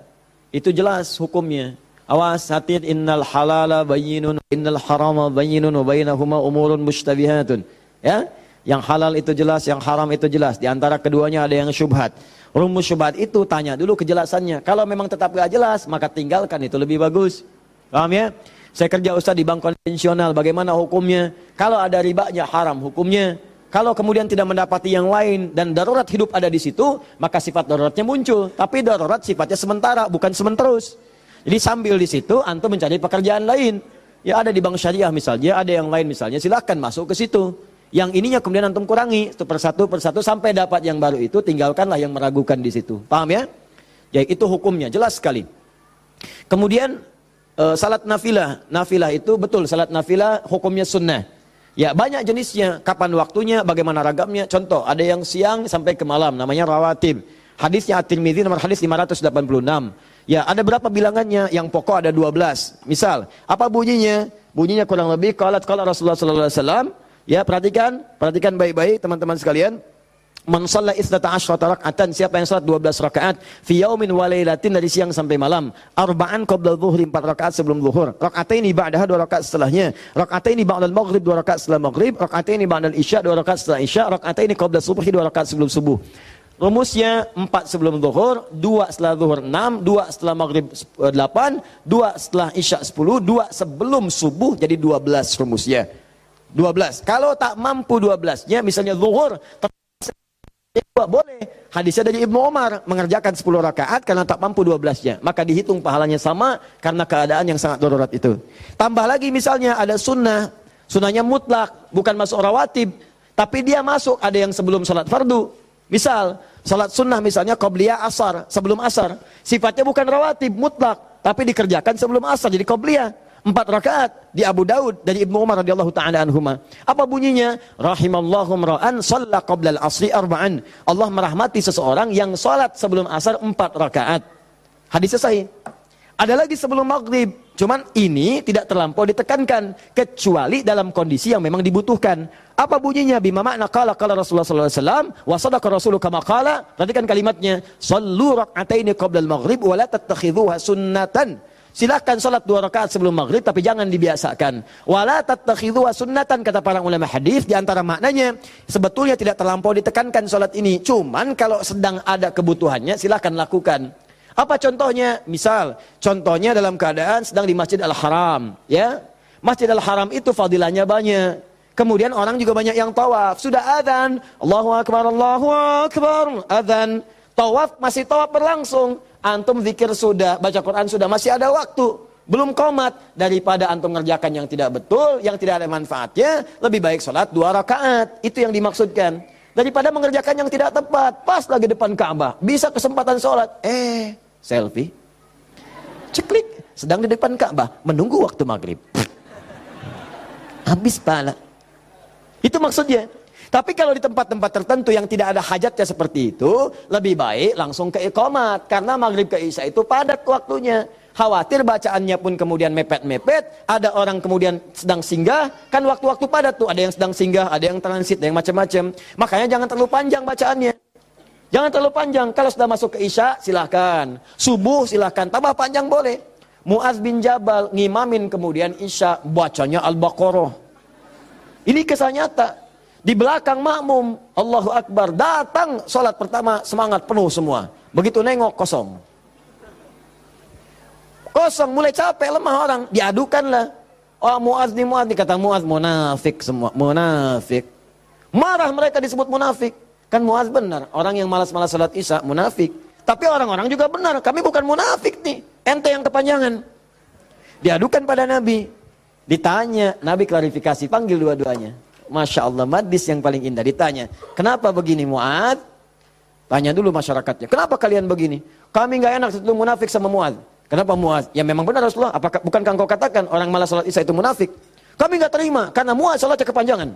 Itu jelas hukumnya. Awas hati, innal halala bayyinun, innal harama bayyinun, wa bainahuma umurun mushtabihatun. Ya, yang halal itu jelas, yang haram itu jelas. Di antara keduanya ada yang syubhat. Rumus syubhat itu tanya dulu kejelasannya. Kalau memang tetap gak jelas, maka tinggalkan, itu lebih bagus. Paham ya? Saya kerja ustaz di bank konvensional, bagaimana hukumnya? Kalau ada ribanya haram hukumnya. Kalau kemudian tidak mendapati yang lain dan darurat hidup ada di situ, maka sifat daruratnya muncul. Tapi darurat sifatnya sementara, bukan sementerus. Jadi sambil di situ antum mencari pekerjaan lain. Ya ada di bank syariah misalnya, ada yang lain misalnya, silahkan masuk ke situ. Yang ininya kemudian antum kurangi itu persatu sampai dapat yang baru itu, tinggalkanlah yang meragukan di situ. Paham ya? Ya itu hukumnya jelas sekali. Kemudian salat nafilah. Nafilah itu betul, salat nafilah hukumnya sunnah. Ya banyak jenisnya, kapan waktunya, bagaimana ragamnya. Contoh, ada yang siang sampai ke malam, namanya rawatib. Hadisnya At-Tirmidzi nomor hadis 586. Ya ada berapa bilangannya, yang pokok ada 12. Misal, apa bunyinya? Bunyinya kurang lebih, qala Rasulullah sallallahu alaihi wasallam. Ya perhatikan baik-baik teman-teman sekalian. Man shalla 12 raka'atan, siapa yang salat 12 rakaat fi yaumin wa lailatin, dari siang sampai malam. Arba'an qabla dzuhri, 4 rakaat sebelum zuhur. Raka'ataini ba'daha, 2 rakaat setelahnya. Raka'ataini ba'dal maghrib, 2 rakaat setelah maghrib. Raka'ataini ba'dal isya, 2 rakaat setelah isya. Raka'ataini qabla subhi, 2 rakaat sebelum subuh. Rumusnya 4 sebelum zuhur, 2 setelah zuhur 6, 2 setelah maghrib 8, 2 setelah isya 10, 2 sebelum subuh, jadi 12 rumusnya. 12. Kalau tak mampu 12-nya, misalnya zuhur boleh. Hadisnya dari Ibnu Umar, mengerjakan 10 rakaat karena tak mampu 12-nya. Maka dihitung pahalanya sama karena keadaan yang sangat darurat itu. Tambah lagi misalnya ada sunnah. Sunnahnya mutlak, bukan masuk rawatib. Tapi dia masuk, ada yang sebelum salat fardu. Misal, salat sunnah misalnya qobliyah asar, sebelum asar. Sifatnya bukan rawatib, mutlak. Tapi dikerjakan sebelum asar, jadi qobliyah. 4 rakaat di Abu Daud dari Ibnu Umar radhiyallahu taala anhuma. Apa bunyinya? Rahimallahu ra'an shalla qabla al-'asri arba'an. Allah merahmati seseorang yang salat sebelum asar 4 rakaat. Hadisnya sahih. Ada lagi sebelum maghrib. Cuman ini tidak terlampau ditekankan kecuali dalam kondisi yang memang dibutuhkan. Apa bunyinya? Bima makna qala Rasulullah sallallahu alaihi wasallam wa sadaqa rasulu kama qala. Perhatikan kalimatnya. Shallu rak'ataini qabla al-maghrib wa la tattakhidhuha sunnatan. Silakan salat 2 rakaat sebelum maghrib, tapi jangan dibiasakan. Wala tattakhidhuha sunnatan, kata para ulama hadis. Di antara maknanya sebetulnya tidak terlampau ditekankan salat ini. Cuman kalau sedang ada kebutuhannya, silakan lakukan. Apa contohnya? Misal, contohnya dalam keadaan sedang di Masjid Al-Haram, ya. Masjid Al-Haram itu fadilahnya banyak. Kemudian orang juga banyak yang tawaf. Sudah adzan, Allahu Akbar, adzan. Tawaf, masih tawaf berlangsung. Antum zikir sudah, baca Quran sudah, masih ada waktu, belum qomat. Daripada antum ngerjakan yang tidak betul, yang tidak ada manfaatnya, lebih baik sholat 2 rakaat. Itu yang dimaksudkan. Daripada mengerjakan yang tidak tepat, pas lagi depan Ka'bah, bisa kesempatan sholat, selfie, ceklik, sedang di depan Ka'bah, menunggu waktu maghrib, habis pahala. Itu maksudnya. Tapi kalau di tempat-tempat tertentu yang tidak ada hajatnya seperti itu, lebih baik langsung ke iqamat. Karena maghrib ke isya itu padat waktunya. Khawatir bacaannya pun kemudian mepet-mepet, ada orang kemudian sedang singgah, kan waktu-waktu padat tuh, ada yang sedang singgah, ada yang transit, ada yang macam-macam. Makanya jangan terlalu panjang bacaannya. Jangan terlalu panjang. Kalau sudah masuk ke isya, silahkan. Subuh silahkan, tambah panjang boleh. Mu'adz bin Jabal ngimamin kemudian isya, bacanya Al-Baqarah. Ini kisah nyata. Di belakang makmum, Allahu Akbar, datang sholat pertama semangat penuh semua. Begitu nengok kosong. Kosong, mulai capek, lemah orang, diadukanlah. Oh Mu'adz nih, kata Mu'adz, munafik semua, munafik. Marah mereka disebut munafik. Kan Mu'adz benar, orang yang malas-malas sholat isya, munafik. Tapi orang-orang juga benar, kami bukan munafik nih, ente yang kepanjangan. Diadukan pada Nabi. Ditanya, Nabi klarifikasi, panggil dua-duanya. Masya Allah, madis yang paling indah. Ditanya, kenapa begini Mu'adz? Tanya dulu masyarakatnya, kenapa kalian begini? Kami gak enak satu munafik sama Mu'adz. Kenapa Mu'adz? Ya memang benar Rasulullah, bukankah engkau katakan orang malas salat isya itu munafik? Kami gak terima, karena Mu'adz salatnya kepanjangan.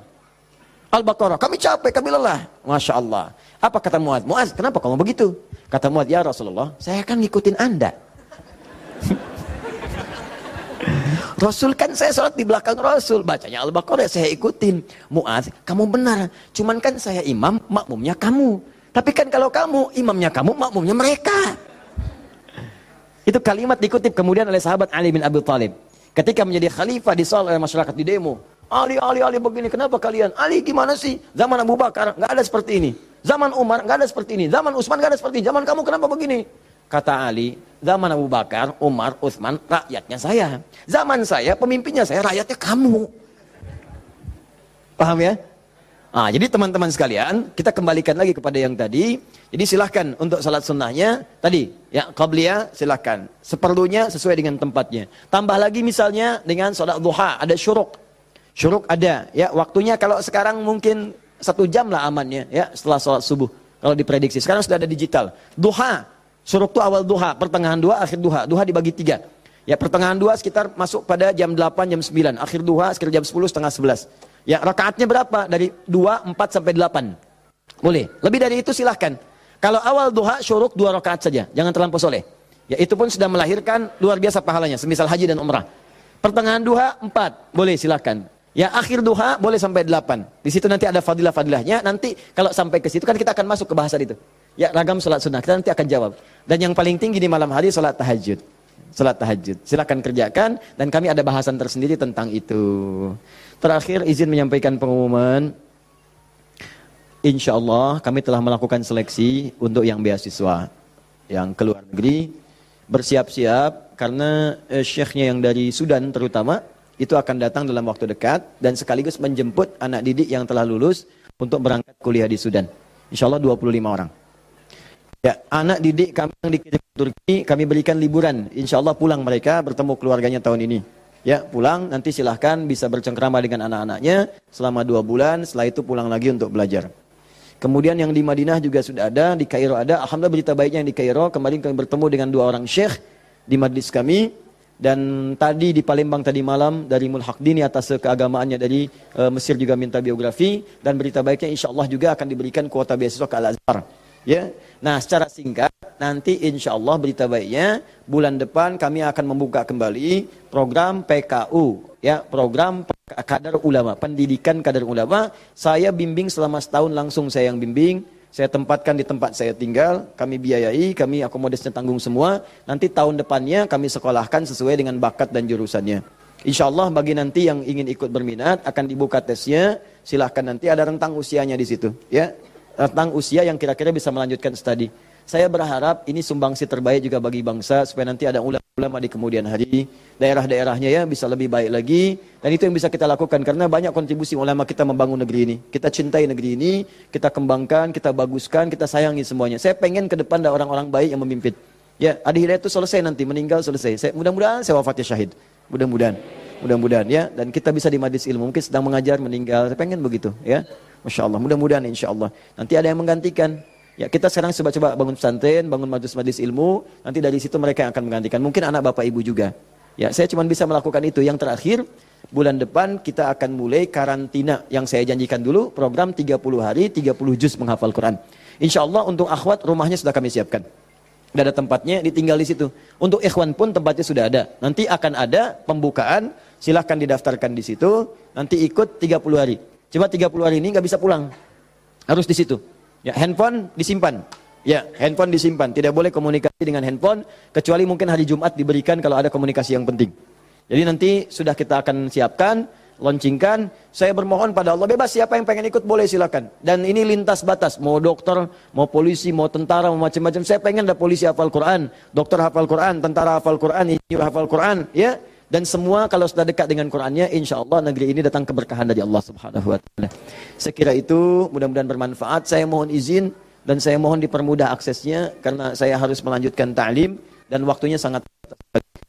Al-Baqarah, kami capek, kami lelah. Masya Allah. Apa kata Mu'adz? Mu'adz, kenapa kamu begitu? Kata Mu'adz, ya Rasulullah, saya kan ngikutin Anda. Rasul kan saya sholat di belakang Rasul, bacanya Al-Baqarah saya ikutin. Mu'adz, kamu benar, cuman kan saya imam, makmumnya kamu. Tapi kan kalau kamu, imamnya kamu, makmumnya mereka. Itu kalimat dikutip kemudian oleh sahabat Ali bin Abi Thalib. Ketika menjadi khalifah disoal oleh masyarakat di demo. Ali begini, kenapa kalian? Ali gimana sih? Zaman Abu Bakar nggak ada seperti ini. Zaman Umar nggak ada seperti ini. Zaman Utsman nggak ada seperti ini. Zaman kamu kenapa begini? Kata Ali, zaman Abu Bakar, Umar, Utsman, rakyatnya saya. Zaman saya, pemimpinnya saya, rakyatnya kamu. Paham ya? Nah, jadi teman-teman sekalian, kita kembalikan lagi kepada yang tadi. Jadi silahkan untuk salat sunnahnya, tadi, ya, qabliyah silahkan. Seperlunya sesuai dengan tempatnya. Tambah lagi misalnya dengan salat duha, ada syuruk. Syuruk ada, ya, waktunya kalau sekarang mungkin 1 jam lah amannya, ya, setelah salat subuh. Kalau diprediksi, sekarang sudah ada digital. Duha, syuruk itu awal duha, pertengahan duha, akhir duha. Duha dibagi 3. Ya, pertengahan duha sekitar masuk pada jam 8, jam 9. Akhir duha sekitar jam 10, setengah 11. Ya, rakaatnya berapa? Dari 2, 4 sampai 8. Boleh. Lebih dari itu silahkan. Kalau awal duha syuruk 2 rakaat saja, jangan terlampau soleh. Ya, itu pun sudah melahirkan luar biasa pahalanya, semisal haji dan umrah. Pertengahan duha 4, boleh silahkan. Ya, akhir duha boleh sampai 8. Di situ nanti ada fadilah-fadilahnya. Nanti kalau sampai ke situ kan kita akan masuk ke bahasan itu. Ya, ragam salat sunnah. Kita nanti akan jawab. Dan yang paling tinggi di malam hari salat tahajud. Salat tahajud. Silakan kerjakan dan kami ada bahasan tersendiri tentang itu. Terakhir izin menyampaikan pengumuman. Insya Allah kami telah melakukan seleksi untuk yang beasiswa yang ke luar negeri. Bersiap-siap karena syekhnya yang dari Sudan terutama itu akan datang dalam waktu dekat dan sekaligus menjemput anak didik yang telah lulus untuk berangkat kuliah di Sudan. Insya Allah 25 orang. Ya, anak didik kami yang dikirim ke Turki kami berikan liburan. Insya Allah pulang mereka bertemu keluarganya tahun ini. Ya, pulang nanti silahkan bisa bercengkrama dengan anak-anaknya selama 2 bulan. Setelah itu pulang lagi untuk belajar. Kemudian yang di Madinah juga sudah ada, di Kairo ada. Alhamdulillah berita baiknya yang di Kairo. Kemarin kami bertemu dengan 2 orang syekh di majlis kami. Dan tadi di Palembang tadi malam dari Mulhaqdini atas keagamaannya dari Mesir juga minta biografi. Dan berita baiknya insya Allah juga akan diberikan kuota beasiswa ke Al-Azhar. Ya, nah secara singkat nanti insya Allah berita baiknya bulan depan kami akan membuka kembali program PKU, ya, program kadar ulama, pendidikan kadar ulama. Saya bimbing selama setahun langsung saya yang bimbing, saya tempatkan di tempat saya tinggal, kami biayai, kami akomodasinya tanggung semua. Nanti tahun depannya kami sekolahkan sesuai dengan bakat dan jurusannya. Insya Allah bagi nanti yang ingin ikut berminat akan dibuka tesnya, silahkan nanti ada rentang usianya di situ, ya. Tentang usia yang kira-kira bisa melanjutkan studi. Saya berharap ini sumbangsi terbaik juga bagi bangsa supaya nanti ada ulama di kemudian hari, daerah-daerahnya ya bisa lebih baik lagi dan itu yang bisa kita lakukan karena banyak kontribusi ulama kita membangun negeri ini. Kita cintai negeri ini, kita kembangkan, kita baguskan, kita sayangi semuanya. Saya pengen ke depan ada orang-orang baik yang memimpin. Ya, Adi Hidayat itu selesai nanti meninggal selesai. Mudah-mudahan saya wafatnya syahid. Mudah-mudahan ya dan kita bisa di majlis ilmu mungkin sedang mengajar meninggal. Saya pengen begitu ya. Masya Allah, mudah-mudahan insya Allah. Nanti ada yang menggantikan. Ya, kita sekarang coba bangun pesantren, bangun majlis-majlis ilmu. Nanti dari situ mereka yang akan menggantikan. Mungkin anak bapak ibu juga. Ya, saya cuma bisa melakukan itu. Yang terakhir, bulan depan kita akan mulai karantina. Yang saya janjikan dulu, program 30 hari, 30 juz menghafal Quran. Insya Allah untuk akhwat rumahnya sudah kami siapkan. Sudah ada tempatnya, ditinggal di situ. Untuk ikhwan pun tempatnya sudah ada. Nanti akan ada pembukaan, silahkan didaftarkan di situ. Nanti ikut 30 hari. Coba 30 hari ini nggak bisa pulang, harus di situ. Ya, handphone disimpan. Ya, handphone disimpan. Tidak boleh komunikasi dengan handphone kecuali mungkin hari Jumat diberikan kalau ada komunikasi yang penting. Jadi nanti sudah kita akan siapkan, launchingkan. Saya bermohon pada Allah bebas siapa yang pengen ikut boleh silakan. Dan ini lintas batas, mau dokter, mau polisi, mau tentara, mau macam-macam. Saya pengen ada polisi hafal Quran, dokter hafal Quran, tentara hafal Quran, insinyur hafal Quran, ya. Dan semua kalau sudah dekat dengan Qurannya, insya Allah negeri ini datang keberkahan dari Allah Subhanahu Wa Taala. Sekira itu mudah-mudahan bermanfaat. Saya mohon izin dan saya mohon dipermudah aksesnya karena saya harus melanjutkan ta'lim dan waktunya sangat.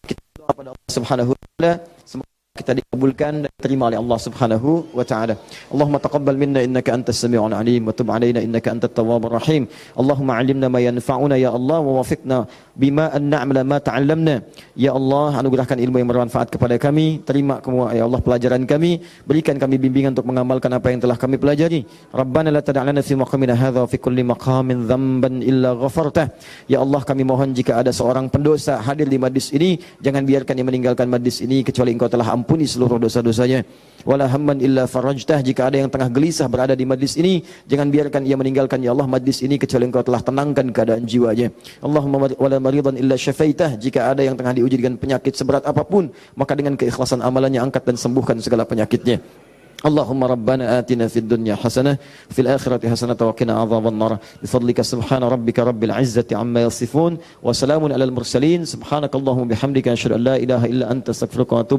Kita doa pada Allah Subhanahu Wa Taala. Semoga kita dikabulkan dan diterima oleh Allah Subhanahu wa taala. Allahumma taqabbal minna innaka antas samiul alim wa tub alaina innaka antat tawwabur rahim. Allahumma 'allimna ma yanfa'una ya Allah wa wafiqna bima an na'mala ma ta'allamna. Ya Allah, anugerahkan ilmu yang bermanfaat kepada kami. Terima ya Allah pelajaran kami, berikan kami bimbingan untuk mengamalkan apa yang telah kami pelajari. Rabbana la tada' lana fi maqamina hadza wa fi kulli maqamin dhanban illa ghafartah. Ya Allah, kami mohon jika ada seorang pendosa hadir di majlis ini, jangan biarkan dia meninggalkan majlis ini kecuali Engkau telah ampuni ampuni seluruh dosa-dosanya. Wala hamman illa farajtah, jika ada yang tengah gelisah berada di majlis ini, jangan biarkan ia meninggalkan ya Allah majlis ini kecuali Engkau telah tenangkan keadaan jiwanya. Allahumma wala maridan illa syafaitah, jika ada yang tengah diuji dengan penyakit seberat apapun, maka dengan keikhlasan amalannya angkat dan sembuhkan segala penyakitnya. Allahumma rabbana atina fid dunya hasanah fil akhirati hasanah wa qina adzaban nar bifadlika subhana rabbika rabbil izzati amma yasifun wa salamun alal mursalin subhanakallahumma bihamdika asyhadu an la ilaha illa anta astaghfiruka wa atubu